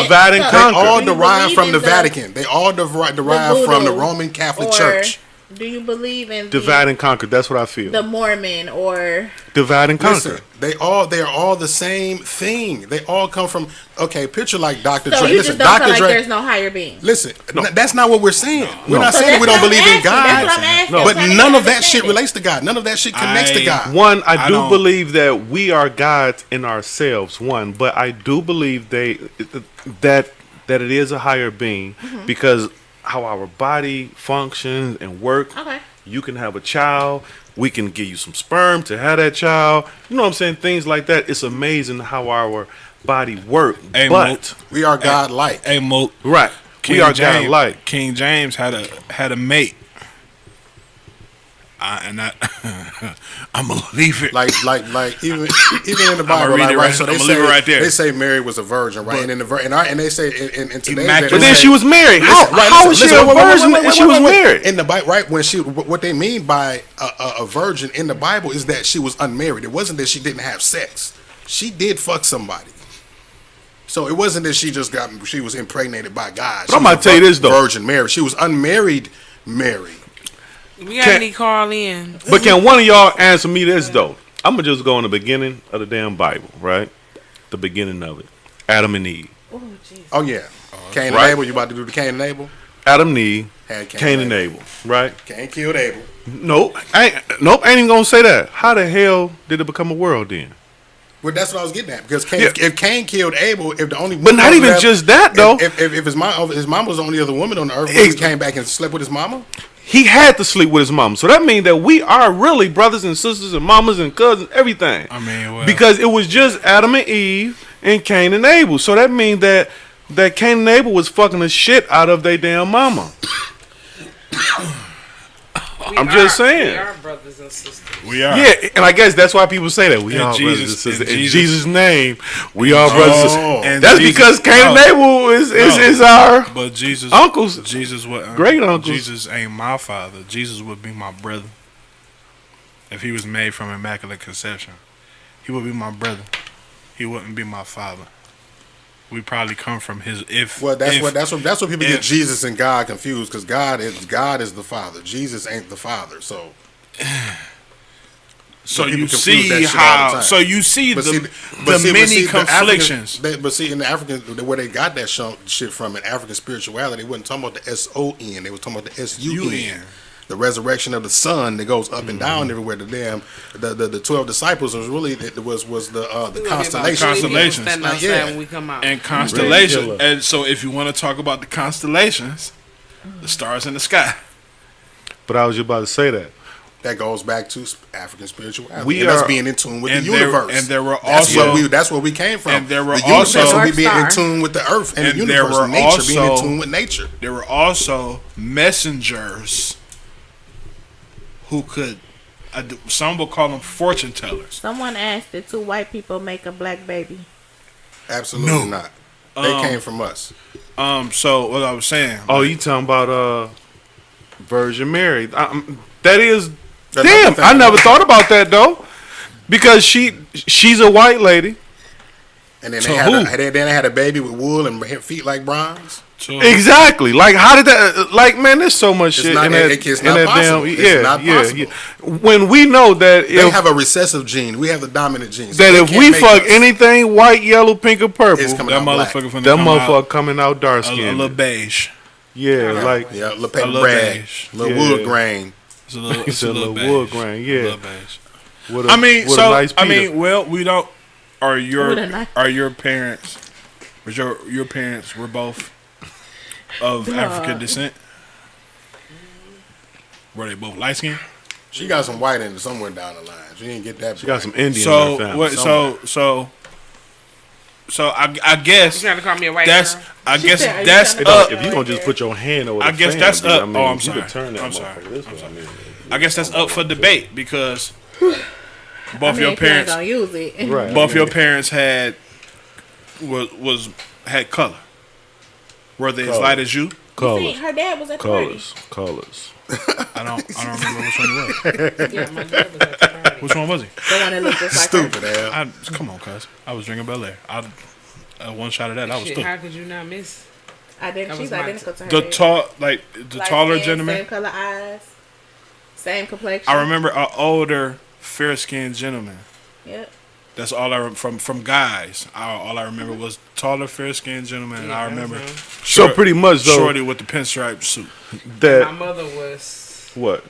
divide and they conquer. all Do you derive believe from in the Vatican. They all derive from the Roman Catholic Church. Do you believe in Divide and conquer. That's what I feel. the Mormon or Divide and conquer. Listen, they are all the same thing. They all come from picture like Dr. so Dre. you Listen, just don't Dr. feel like Dre. there's no higher being? Listen, that's not what we're saying. We're not So saying we that's don't what I'm believe in asking. That's God. what I'm asking. No. I'm But trying to none get of that shit understanding. relates to God. None of that shit connects to God. One, I do don't- believe that we are gods in ourselves. One, but I do believe that it is a higher being because how our body functions and work. Okay. You can have a child. We can give you some sperm to have that child. You know what I'm saying? Things like that. It's amazing how our body work. Hey, But We are God-like. Hey, Mo. right, we are godlike. King James had a mate. And I, I'm gonna leave it. Like even in the Bible, read it right- so I'ma they leave say it right there. they say Mary was a virgin, right? But- and they say in today's Immaculate. day, But then say- she was married. How was she a virgin and she was married? In the Bible, right? When what they mean by a virgin in the Bible is that she was unmarried. It wasn't that she didn't have sex. She did fuck somebody. So it wasn't that she was impregnated by God. But I'm about to tell you this, though. Virgin Mary. She was unmarried Mary. We got any call in? But can one of y'all answer me this though? I'm gonna just go in the beginning of the damn Bible, right? The beginning of it. Adam and Eve. Oh yeah. Cain and Right. Abel. You about to do the Cain and Abel? Adam and Eve. Had Cain and Abel. Right? Cain killed Abel. Nope. Ain't even gonna say that. How the hell did it become a world then? Well, that's what I was getting at because Cain, Yeah. if Cain killed Abel, if the only But not even just that, though. If his mom was the only other woman on the earth, he came back and slept with his mama. He had to sleep with his mom. So that means that we are really brothers and sisters and mamas and cousins, everything. I mean, well, Because it was just Adam and Eve and Cain and Abel. So that means that Cain and Abel was fucking the shit out of their damn mama. I'm just saying. We are brothers and sisters. we are. Yeah, and I guess that's why people say that. We In are brothers and Jesus- sisters. in In Jesus- Jesus' name, we are brothers and sisters. And That's Jesus- because Cain and no. Abel is our But Jesus, uncles. Jesus, what? Great uncles. Jesus ain't my father. Jesus would be my brother. If he was made from immaculate conception, he would be my brother. He wouldn't be my father. We probably come from his. That's what people get if- Jesus and God confused because God is the Father. Jesus ain't the Father. So So people you confuse see that shit all the how. time. So you see But the see, many the conflictions. But see, in the African, where they got that shit from, in African spirituality, they wasn't talking about the SON. They were talking about the SUN. The resurrection of the sun that goes up and down everywhere. The 12 disciples was really was the constellation. Constellations. Stand Yeah. outside when we come out. And constellations. Killer. And so if you want to talk about the constellations, the stars in the sky. But I was just about to say that. That goes back to African spirituality. We and that's are- being in tune with and the there- universe. and there were that's also- that's where we came from. and there were the universe also- will be being in Star. tune with the earth and the And there universe. were Nature being in also- tune with nature. There were also messengers who could, some will call them fortune tellers. Someone asked, did two white people make a black baby? Absolutely No. not. They came from us. So what I was saying. Oh, you talking about Virgin Mary? That is Another damn. thing. I never thought about that though, because she's a white lady. And then To they who? had a baby with wool and feet like bronze. Exactly. Like, how did that? Like, man, there's so much It's shit not- in that. it's in not that possible. damn. It's Yeah, not yeah, possible. yeah. When we know that They if have a recessive gene. We have the dominant gene. So that they if can't we make fuck us. anything white, yellow, pink, or purple, It's coming that out black. motherfucker from that motherfucker coming out dark a skinned. little beige. Yeah, like Yeah, little A paper little rag, beige. little Yeah. wood grain. It's a little, it's a little beige. wood grain. A Yeah, little beige. with a, I mean, with a so nice I Peter. mean, well, we don't. Are With a your knife. parents? Was your parents were both of African descent? Were they both light skinned? She got some white in it somewhere down the line. She didn't get that. She got some Indian in So her family. what? So So I guess You trying to call me a white that's girl? I She guess said, "Are you that's trying to up. If you gonna just put your hand over, I the guess fan, that's dude, up. I mean, Oh, I'm you sorry. could turn that I'm sorry. motherfucker this way. I mean, I guess that's up for debate because both your if you ain't parents, gonna use it. right? both your parents had had color. Were they as Color. light as you? You see, Colors, her dad was at the party. colors. I don't remember which one he was. Yeah, my dad was at the party. Which one was he? The one that looked just like Stupid, her. Al. Come on, cuz. I was drinking Bel Air. One shot of that, I was Shit, through. how could you not miss? She's was my identical to her. The dad. tall, like the Light taller skin, gentleman. Same color eyes. Same complexion. I remember an older, fair-skinned gentleman. Yep. That's all I from guys. All I remember was taller, fair-skinned gentleman, and I remember So pretty much though, shorty with the pinstripe suit. My that mother was what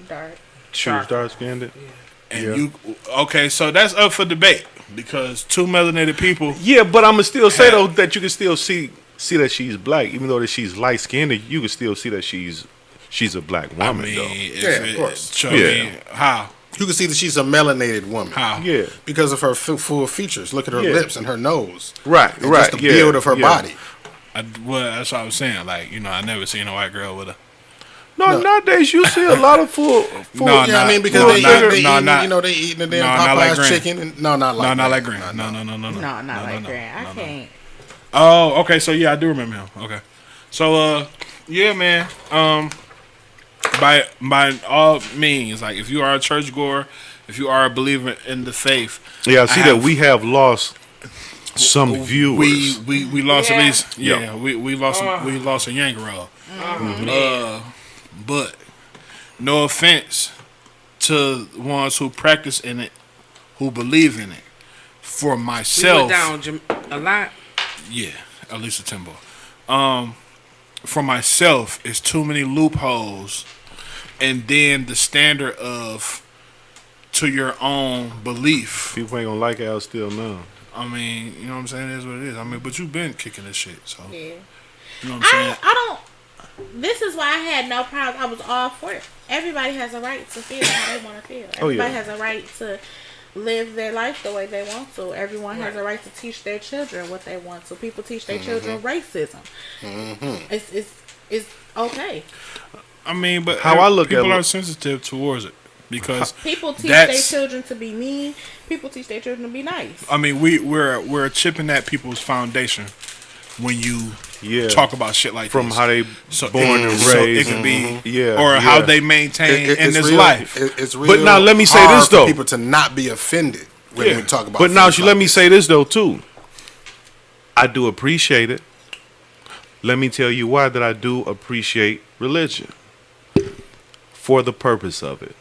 Dark. she was dark skinned. And Yeah. you okay? So that's up for debate because two melanated people. Yeah, but I'm gonna still say though that you can still see that she's black, even though that she's light skinned. You can still see that she's a black I woman mean, though. if Yeah, of it- course. show Yeah. me how You can see that she's a melanated woman. how Yeah, Because of her full features. Look at her Yeah. lips and her nose. right, And right. just the yeah, build of her yeah. body. well, that's what I was saying. Like I never seen a white girl with a. No, nowadays you see a lot of full. No, Yeah, I mean, because no, they, not- they no, eating, not- you know, they eating the damn no, not like Popeye's Grant. chicken. And, not like No, not that. like Grant. No. No, not like Grant. I can't. Oh, okay. So yeah, I do remember him. Okay. So yeah, man. By all means, like if you are a churchgoer, if you are a believer in the faith, Yeah, I see that we have lost some viewers. we lost at Yeah. least we lost a yank roll. But no offense to ones who practice in it, who believe in it. For we myself, went down a lot. yeah, at least a timbo. For myself, it's too many loopholes, and then the standard of to your own belief. People ain't gonna like Al still now. I mean, you know what I'm saying? It is what it is. I mean, but you've been kicking this shit, so Yeah. you know what I'm saying? I don't. This is why I had no problem. I was all for it. Everybody has a right to feel how they want to feel. Oh, yeah. Everybody has a right to live their life the way they want to. Everyone has a right to teach their children what they want to. People teach their children racism. It's okay. I mean, but How I look at people it- are sensitive towards it because People teach their That's- children to be mean. People teach their children to be nice. I mean we're chipping at people's foundation when you Yeah, talk about shit like from this. how they So born it, and so raised. it could be Yeah, or how yeah. they maintain in It's this real- life. It's real But now let me say hard this, for though. people to not be offended when Yeah. we talk about. But now, things let like me this. say this though too. I do appreciate it. Let me tell you why that I do appreciate religion. For the purpose of it.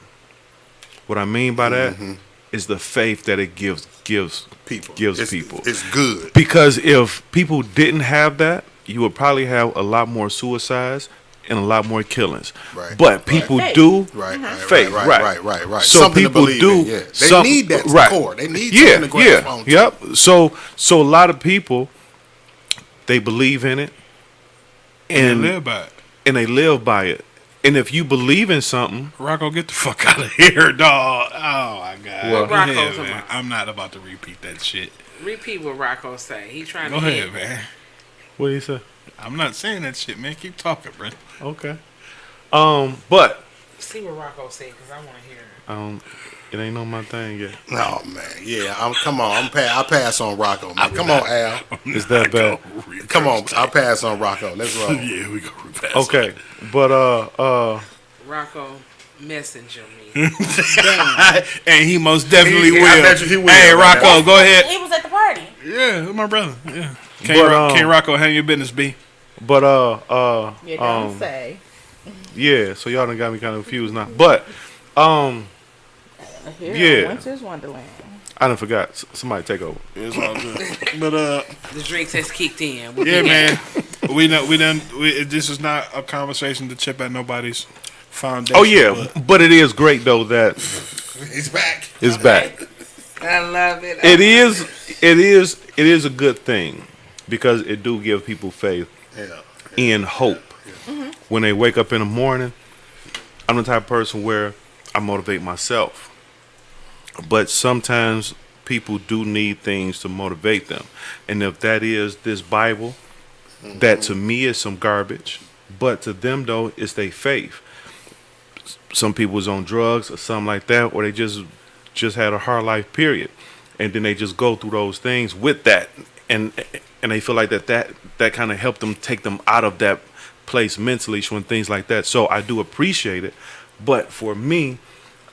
What I mean by that is the faith that it gives people. gives people. It's good. Because if people didn't have that, you would probably have a lot more suicides and a lot more killings. Right. But people Faith. do Right, faith, right. So Something to people believe do. in, yeah. They need that to the core. They need something to grasp on to. Yep. So a lot of people, they believe in it, And and live by it. they live by it. And if you believe in something, Rocco, get the fuck out of here, dog. Oh my god. What? Go Rocco's ahead, talking man. about? I'm not about to repeat that shit. Repeat what Rocco say. He trying Go to ahead, hit. man. what do you say? I'm not saying that shit, man. Keep talking, bro. Okay. But See what Rocco say because I want to hear it. it ain't on my thing yet. Oh man, yeah. Come on. I pass on Rocco, man. Come on, Al. Is that bad? Come on. I'll pass on Rocco. Let's roll. Yeah, we go pass. Okay. But Rocco messenger me. And he most definitely will. I bet you he will, Hey, man. Rocco, go ahead. He was at the party. Yeah, my brother. Yeah. But, King Rocco, handle your business, B. but You don't say. yeah. So y'all done got me kind of confused now. But Here Yeah. on Winter's Wonderland. I done forgot. Somebody take over. It's all good. But The drinks has kicked in. yeah, man. This is not a conversation to chip at nobody's foundation. Oh yeah, but it is great though that He's back. it's back. I love it. It is a good thing because it do give people faith Yeah. and hope when they wake up in the morning. I'm the type of person where I motivate myself, but sometimes people do need things to motivate them. And if that is this Bible, that to me is some garbage, but to them though it's their faith. Some people was on drugs or something like that, or they just had a hard life period, and then they just go through those things with that, and they feel like that kind of helped them, take them out of that place mentally when things like that. So I do appreciate it, but for me,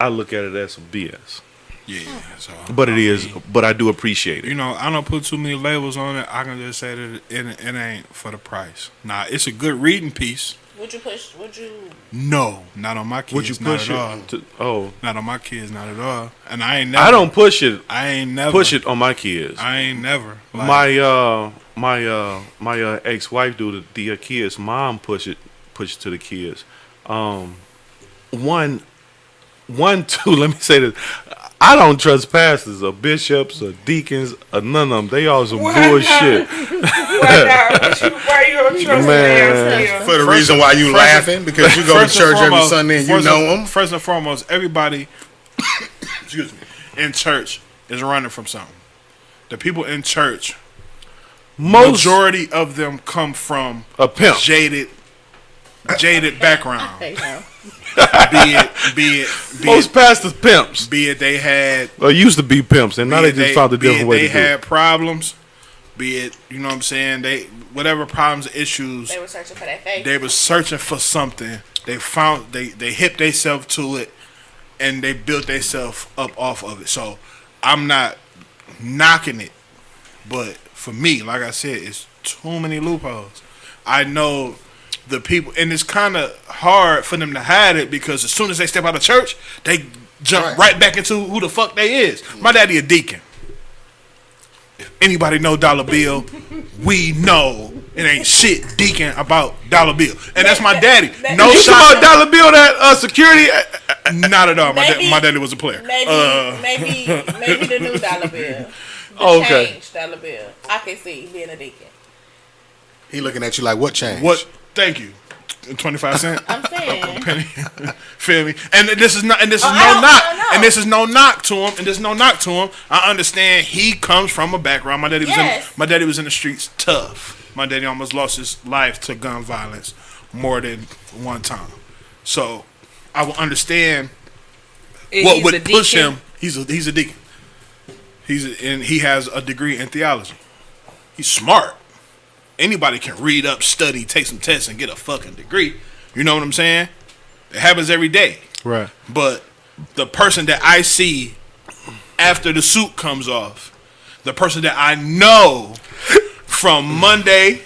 I look at it as some BS. Yeah, so But I do appreciate it. You know, I don't put too many labels on it. I can just say that it ain't for the price. Nah, it's a good reading piece. Would you? No, not on my kids. Would you push not it? at all. Not on my kids, not at all. And I ain't never. I don't push it. I ain't never push it on my kids. I ain't never. Like, my ex-wife do the kids. Mom push it to the kids. One, two. Let me say this. I don't trust pastors or bishops or deacons or none of them. They all some bullshit. Why you don't trust Man. For the reason why you laughing, because you go to church every Sunday and you know them. First and foremost, everybody excuse me, in church is running from something. The people in church, majority of them come from a pimp. jaded background. Be it Most pastors pimps. Be it they had Well, used to be pimps, and now they just found a different way to do it. They had problems. Be it, you know what I'm saying? They whatever problems, issues. They were searching for that faith. They were searching for something. They found they hipped themselves to it, and they built themselves up off of it. So I'm not knocking it, but for me, like I said, it's too many loopholes. I know the people, and it's kind of hard for them to hide it, because as soon as they step out of church, they jump right back into who the fuck they is. My daddy a deacon. If anybody know Dollar Bill, we know it ain't shit deacon about Dollar Bill, and that's my daddy. No You shot talking about Dollar Bill, that security? Not at all. Maybe- My daddy was a player. Maybe the new dollar bill. The Okay. changed dollar bill. I can see being a deacon. He looking at you like, what changed? What? Thank you. 25 cents. I'm saying. Penny. Feel me? And this is not. And this is I no don't knock. know. And this is no knock to him. And there's no knock to him. I understand he comes from a background. My daddy was in the streets tough. My daddy almost lost his life to gun violence more than one time. So I will understand what would push him. He's a deacon. And he has a degree in theology. He's smart. Anybody can read up, study, take some tests, and get a fucking degree. You know what I'm saying? It happens every day. Right. But the person that I see after the suit comes off, the person that I know from Monday,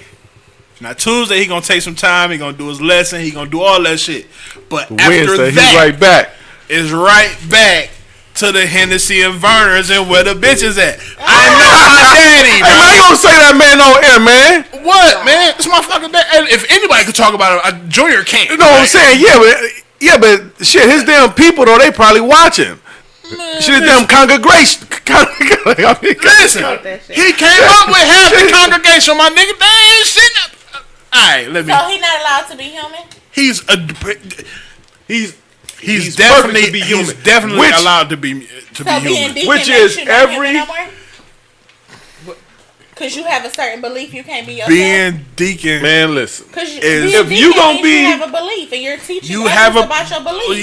now Tuesday, he gonna take some time. He gonna do his lesson. He gonna do all that shit. But after Wednesday, that, he's right back. is right back to the Hennessy and Verners and where the bitch is at. I know my daddy, Hey, man, man. you don't say that man on air, man. What, man? It's my fucking dad. And if anybody could talk about it, Junior can't. You know what I'm saying? Yeah, but shit, his damn people though, they probably watching. Shit, his damn congregation. Listen, he came up with half the congregation, my nigga. They ain't sitting up. Alright, let me. So he not allowed to be human? He's He's definitely perfect to be human. He's definitely Which- allowed to be So being human. deacon Which makes is you not every- human no more? Because you have a certain belief, you can't be yourself. Being deacon, Man, listen. Because is- being if deacon you gonna means be- you have a belief and you're teaching you others have about your belief.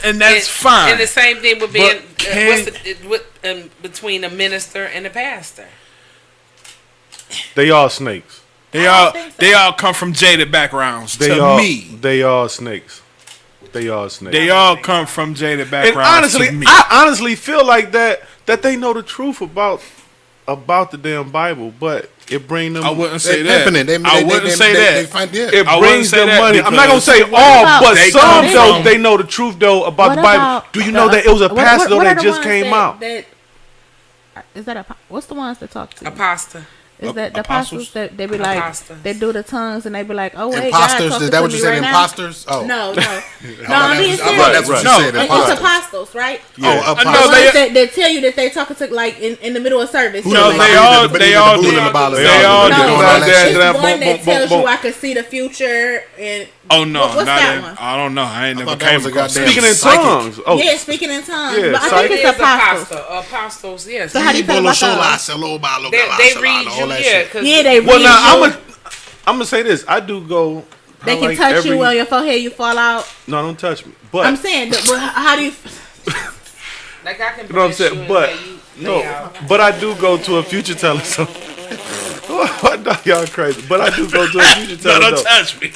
Yeah, and that's fine. And the same thing with being can- between a minister and a pastor. They all snakes. They I all don't think so. they all come from jaded backgrounds. They to all me, They all snakes. They all snakes. they all come from jaded And backgrounds. honestly, to me. I honestly feel like that they know the truth about the damn Bible, but it bring them. I wouldn't say They that. pimping it. I wouldn't say They that. find it. It I wouldn't brings say them that money. I'm not gonna because say all, about- but They some come though from- they know the truth though about the What Bible. about Do you know that it was a pastor though what are that the just ones came out? That, is that what's the ones that talk to you? Apostle. Is that the apostles that they be like Apostles. they do the tongues and they be like, oh wait, Imposters? God, Is that what you said? right Imposters? Oh, No, no, no. I'm being I thought that's serious. what you No, said. It's Imposters. apostles, right? Oh, The apostles. ones that tell you that they talking to like in the middle of service. No, Like, they all do. They They all all do. do. They all do. No, that. it's one that tells you I can see the future and. Oh no, What's not that in, one? I don't know. I ain't never thought that came was a across goddamn- that. Speaking in Psychic. tongues. Oh, Yeah, speaking in tongues. Yeah, But I psychic. think It it's is apostles. apostles, yes. So how do you feel about those? They read you, yeah. 'Cause Yeah, they read well, now you. I'm gonna say this. I do go. They can like touch you on your forehead, you fall out. No, don't touch me. But I'm saying, but how do you? like I can you know what I'm bless you saying. and But say you no, lay out. but I do go to a future teller. So what? No, y'all crazy. But I do go to a future teller. No, don't though. touch me.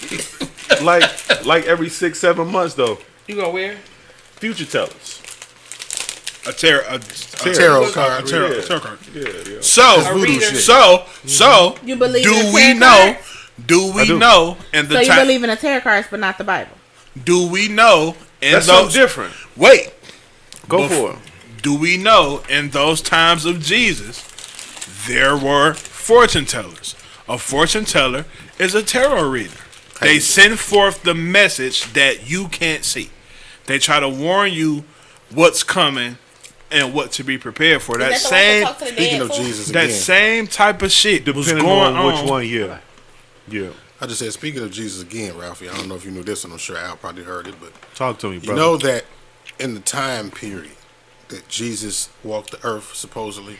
Like every 6-7 months though. You go where? Future tellers. A tarot card. Yeah. Tarot card. Yeah. So, reader. so, You believe do in we tarot know? cards? Do I we do. know in the So you time? believe in the tarot cards, but not the Bible? Do we know in That's those? something different. Wait, Go for it. do we know in those times of Jesus there were fortune tellers? A fortune teller is a tarot reader. They send forth the message that you can't see. They try to warn you what's coming and what to be prepared for. That same Speaking of Jesus that again, same type of shit was Depending going on which on. one, yeah. Yeah. I just said, speaking of Jesus again, Ralphie, I don't know if you knew this, and I'm sure Al probably heard it, but Talk to me, you brother. know that in the time period that Jesus walked the earth, supposedly,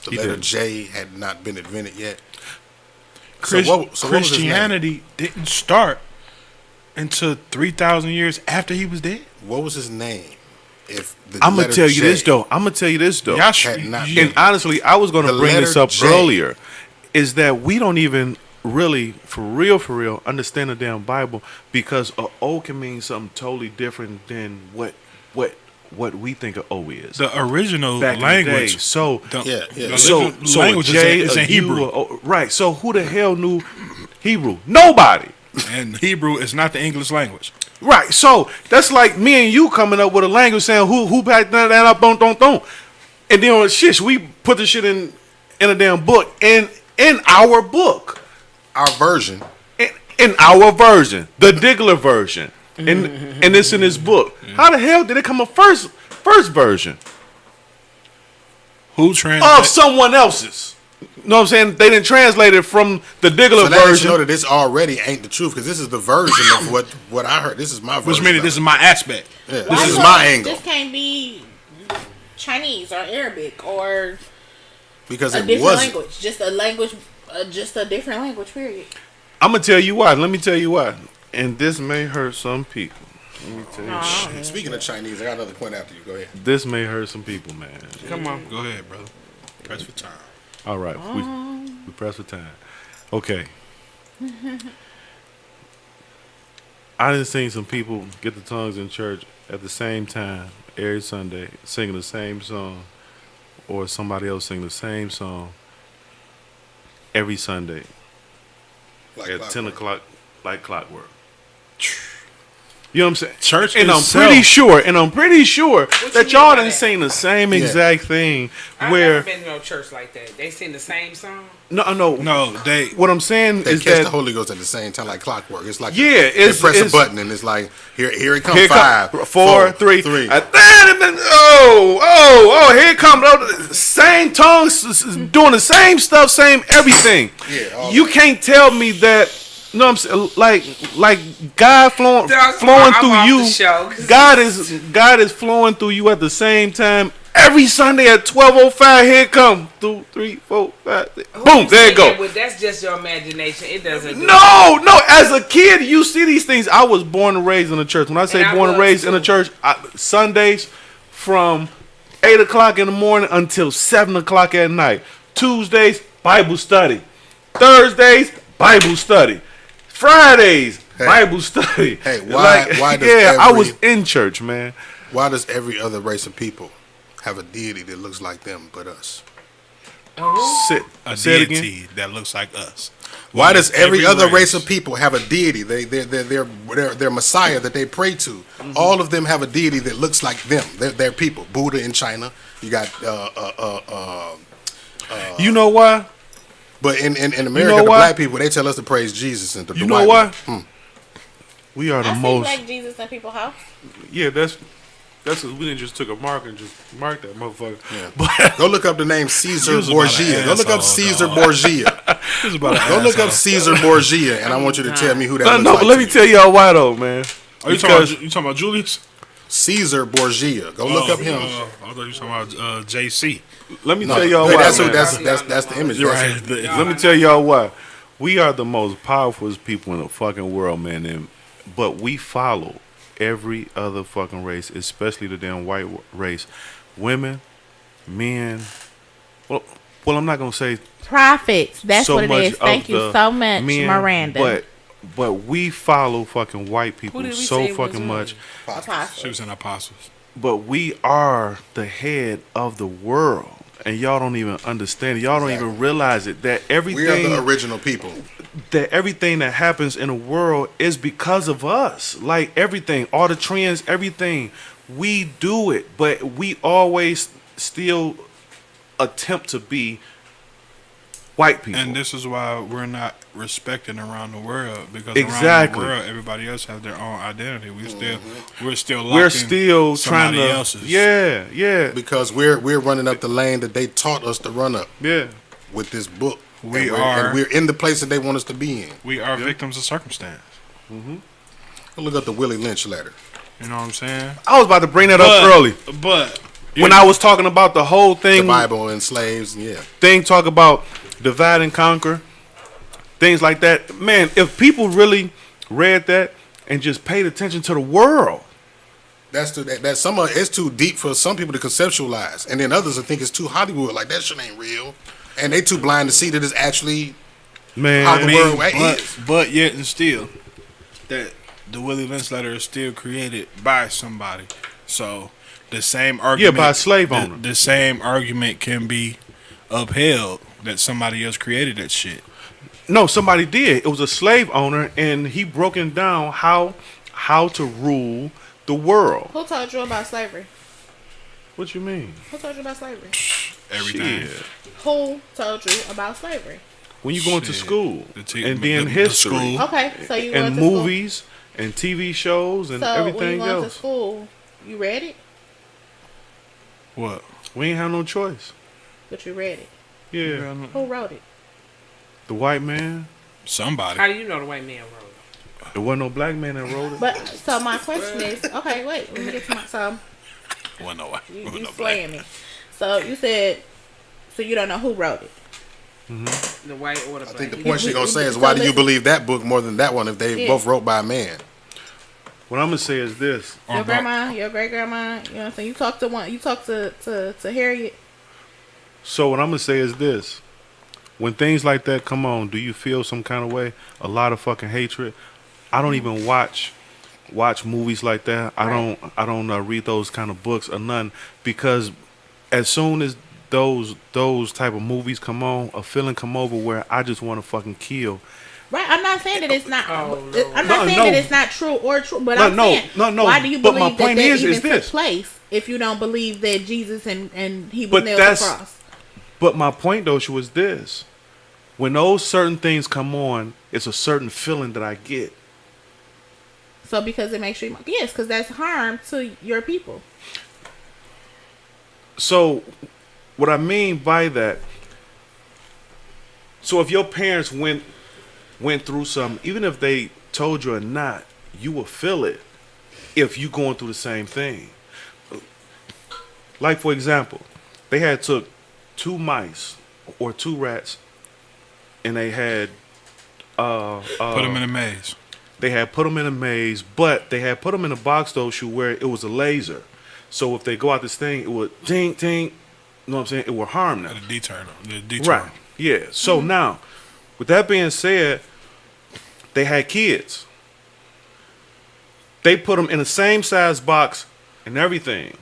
the He letter did. J had not been invented yet. Chris- So what was his name? Christianity didn't start until 3,000 years after he was dead. What was his name? If the I'm gonna letter tell you J this though. I'm gonna tell you this though. Y'all had not you- And honestly, I was going to The bring this letter up J. earlier. Is that we don't even really, for real, understand the damn Bible because a O can mean something totally different than what we think of O is. the original Back in the language. day. So Yeah. the so original so language a J, is in a U, Hebrew, a O- right? So who the hell knew Hebrew? Nobody. and Hebrew is not the English language. Right. So that's like me and you coming up with a language saying who packed that up, don't. And then shit, we put the shit in a damn book in our book. Our version. In our version, the Diggler version, and it's in this book. How the hell did it come a first version Who of translated? someone else's? You know what I'm saying? They didn't translate it from the Diggler So that lets you version. know that this already ain't the truth, because this is the version of what I heard. This is my version. Which means of this is it. my aspect. Yeah, Why this is so my angle. This can't be Chinese or Arabic or Because a it different wasn't. language. Just a different language. Period. I'm gonna tell you why. Let me tell you why. And this may hurt some people. Let me tell you. Speaking of Chinese, I got another point after you. Go ahead. This may hurt some people, man. Come on, go ahead, brother. Press for time. All right, we press for time. Okay. I done seen some people get the tongues in church at the same time every Sunday, singing the same song, or somebody else singing the same song every Sunday Like at clockwork. 10 o'clock, like clockwork. You know what I'm saying? Church and itself. I'm pretty sure you that mean y'all by done that? seen the same exact thing I've where never been to no church like that. They sing the same song. No, they. What I'm saying They is catch that the Holy Ghost at the same time, like clockwork. It's like Yeah, they it's- press a it's- button and it's like here it comes here five, come 4, 3, three. here it comes. Same tongues, doing the same stuff, same everything. Yeah, all you can't tell me that. You know what I'm saying? Like God flowing I'm through off you. the show, 'cause God is flowing through you at the same time every Sunday at 12:05. Here it come 2, 3, 4, 5, 6. Boom, there you go. But that's just your imagination. It doesn't. Do No. As a kid, you see these things. I was born and raised in the church. When I say And I born and was raised in the too. church, Sundays from 8 o'clock in the morning until 7 o'clock at night. Tuesdays, Bible study. Thursdays, Bible study. Fridays, Bible study. Hey, why does I every- was in church, man. Why does every other race of people have a deity that looks like them but us? A Say it deity that looks like us. Why does every other race race of people have a deity? Their Messiah that they pray to. All of them have a deity that looks like them. They're people. Buddha in China. You got You know why? But in America, the black people, they tell us to praise Jesus and the You know what? We are the I see most. black Jesus in people's house. Yeah, that's we didn't just took a marker and just mark that motherfucker. Yeah. But Go look up the name Caesar was about Borgia. an Go look up asshole, Caesar dog. Borgia. He's about to Go look up asshole. Caesar Borgia, and I want you to tell me who that looks no, like but let to me you. tell y'all why though, man. Are you talking about Julius? Caesar Borgia. Go look up him. I thought you were talking about JC. Let me No, tell y'all but why. that's who. man. That's the image. You're That's right. it. Let me tell y'all why. We are the most powerful people in the fucking world, man. But we follow every other fucking race, especially the damn white race. Women, men. Well, I'm not gonna say Prophets. That's so what it much is. Thank of you the so much, men, Miranda. But we follow fucking white people Who did we so say was fucking right? much. She was in Apostles. But we are the head of the world, and y'all don't even understand it. Y'all don't even realize it. That We are everything the original people. that happens in the world is because of us. Like everything, all the trends, everything, we do it, but we always still attempt to be white people. And this is why we're not respected around the world, because Exactly. around the world everybody else has their own identity. We're still We're locking still trying somebody to else's. yeah Because we're running up the lane that they taught us to run up yeah. with this book. We and are- and we're in the place that they want us to be in. We are victims of circumstance. Go look up the Willie Lynch letter. You know what I'm saying? I was about to bring that up early But when I was talking about the whole The thing. Bible and slaves. Yeah. Talk about divide and conquer, things like that. Man, if people really read that and just paid attention to the world, That's some of it's too deep for some people to conceptualize, and then others will think it's too Hollywood. Like that shit ain't real, and they too blind to see that it's actually man. how the world is. but yet and still, that the Willie Lynch letter is still created by somebody. So the same argument, by a slave owner. The same argument can be upheld that somebody else created that shit. No, somebody did. It was a slave owner, and he broken down how to rule the world. Who told you about slavery? What you mean? Who told you about slavery? Everything. Shit. Who told you about slavery? When you going to Shit. school, The and then the history, school. Okay, so you went and to movies, and TV shows, and school. So when everything you went to else. school, you read it, What? We ain't have no choice. but you read it. Yeah, Who wrote it? the white man. Somebody. How do you know the white man wrote it? There wasn't no black man that wrote it. But so my question is, okay, wait, let me get to my Well, no, you no slaying me. So you said, so you don't know who wrote it. The white or the I black? think the point she's gonna say is, So why do you listen- believe that book more than that one if they Yeah. both wrote by a man? What I'm gonna say is this: Your grandma, your great grandma, you know what I'm saying? You talk to one, you talk to Harriet. So what I'm gonna say is this: when things like that come on, do you feel some kind of way? A lot of fucking hatred. I don't even watch movies like that. I don't read those kind of books or none, because as soon as those type of movies come on, a feeling come over where I just want to fucking kill. Right, I'm not saying that it's not. Oh, I'm No, not saying no. that it's not true or true, but No, I'm no, saying, no. why do you But my believe that point that is even took this. place if you don't believe that Jesus and he was But nailed to the that's- cross? But my point though was this: when those certain things come on, it's a certain feeling that I get. So because it makes you, yes, because that's harm to your people. So, what I mean by that, so if your parents went through something, even if they told you or not, you will feel it if you going through the same thing. Like for example, they had took 2 mice or 2 rats, and they had Put them in a maze. they had put them in a maze, but they had put them in a box though, where it was a laser. So if they go out this thing, it would ting ting. You know what I'm saying? It would harm them. The detour. Right. Yeah. So now, with that being said, they had kids. They put them in the same size box and everything.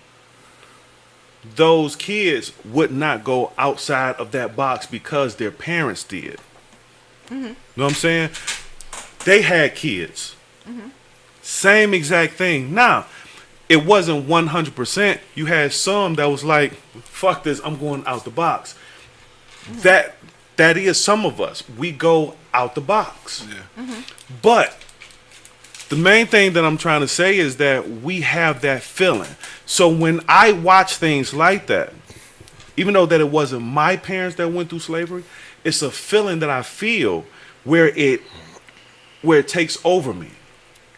Those kids would not go outside of that box because their parents did. You know what I'm saying? They had kids. Same exact thing. Now, it wasn't 100%. You had some that was like, fuck this, I'm going out the box. That that is some of us. We go out the box. Yeah. But the main thing that I'm trying to say is that we have that feeling. So when I watch things like that, even though that it wasn't my parents that went through slavery, it's a feeling that I feel where it takes over me.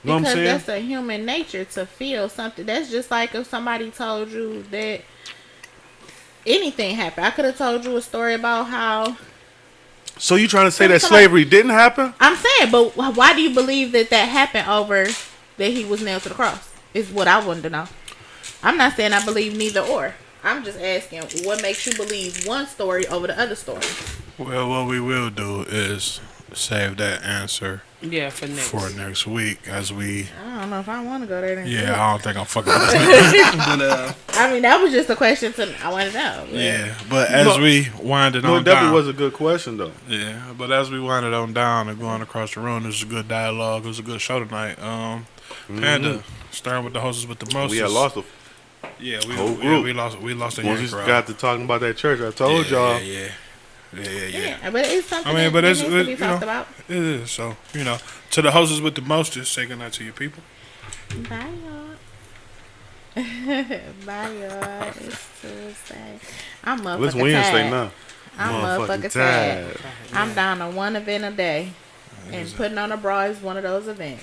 You know what I'm Because saying? that's a human nature to feel something. That's just like if somebody told you that anything happened. I could have told you a story about how. So you trying to say that slavery didn't happen? I'm saying, but why do you believe that happened over that he was nailed to the cross? Is what I wanted to know. I'm not saying I believe neither or. I'm just asking what makes you believe one story over the other story. Well, what we will do is save that answer. Yeah, for next week as we. I don't know if I want to go there. I don't think I'm fucking with that. But I mean, that was just a question I wanted to know. Yeah, but as we wind it on it definitely down, was a good question though. Yeah, but as we wind it on down and going across the room, there's a good dialogue. It was a good show tonight. Panda, starting with the hostess with the most. We had lost a whole group. We lost a Once we got to talking about that church, I told y'all. Yeah, but it's something that but needs to be talked about. It is. So, to the hostess with the mostest, say goodnight to your people. Bye, y'all. Bye, y'all. It's Tuesday. I'm motherfucking It's Wednesday now. I'm motherfucking tired. I'm down to one event a day. And putting on a bra is one of those events.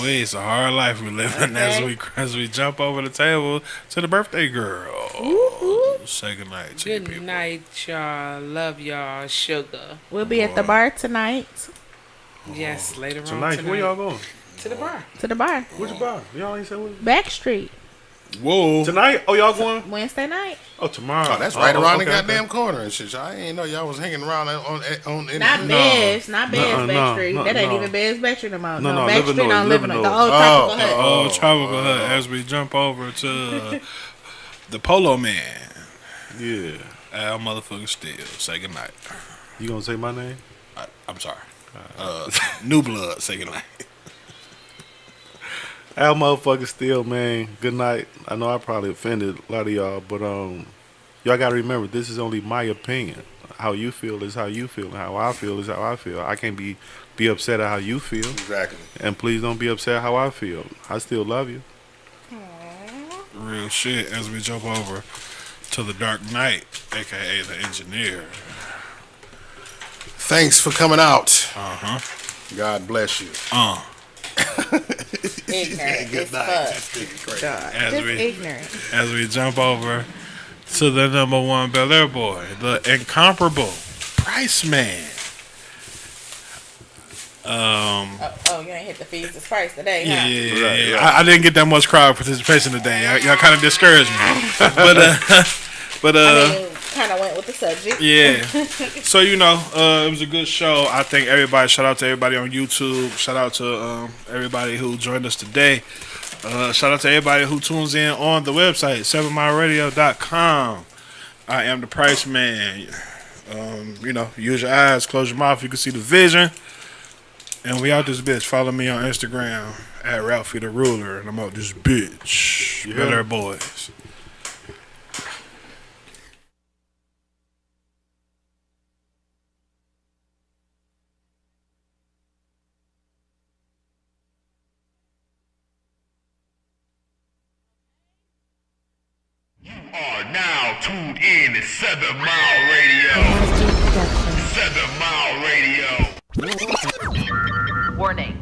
It's a hard life we live in as we jump over the table to the birthday girl. Say goodnight to your people. Good night, y'all. Love y'all. Sugar. We'll be at the bar tonight. Yes, later on tonight. Where y'all going? To the bar. To the bar. Which bar? Y'all ain't say what? Backstreet. Whoa. Tonight? Oh, y'all going? Wednesday night. Oh, tomorrow. Oh, that's right around the goddamn corner and shit. I ain't know y'all was hanging around on Not Bez Backstreet. That ain't even Bez Backstreet no more. No, Backstreet on Living. The old Tropical Hut. The old Tropical Hut. As we jump over to the Polo Man. Yeah. Al motherfucking Steel. Say goodnight. You gonna say my name? I'm sorry. New Blood. Say goodnight. Al motherfucking Steel, man. Good night. I know I probably offended a lot of y'all, but y'all gotta remember this is only my opinion. How you feel is how you feel, and how I feel is how I feel. I can't be upset at how you feel. Exactly. And please don't be upset how I feel. I still love you. Real shit. As we jump over to the Dark Knight, aka the Engineer. Thanks for coming out. God bless you. Ignorant. Good night. Ignorant. As we jump over to the number one Bel Air boy, the incomparable Price Man. You ain't hit the fees this price today, huh? Yeah. I didn't get that much crowd participation today. Y'all kind of discouraged me. but I mean, kind of went with the subject. Yeah. So it was a good show. I think everybody. Shout out to everybody on YouTube. Shout out to everybody who joined us today. Shout out to everybody who tunes in on the website 7mileradio.com. I am the Price Man. Use your eyes, close your mouth. You can see the vision. And we out this bitch. Follow me on Instagram at Ralphie the Ruler. And I'm out this bitch. Bel Air boys. Are now tuned in to 7 Mile Radio. 7 Mile Radio. Warning.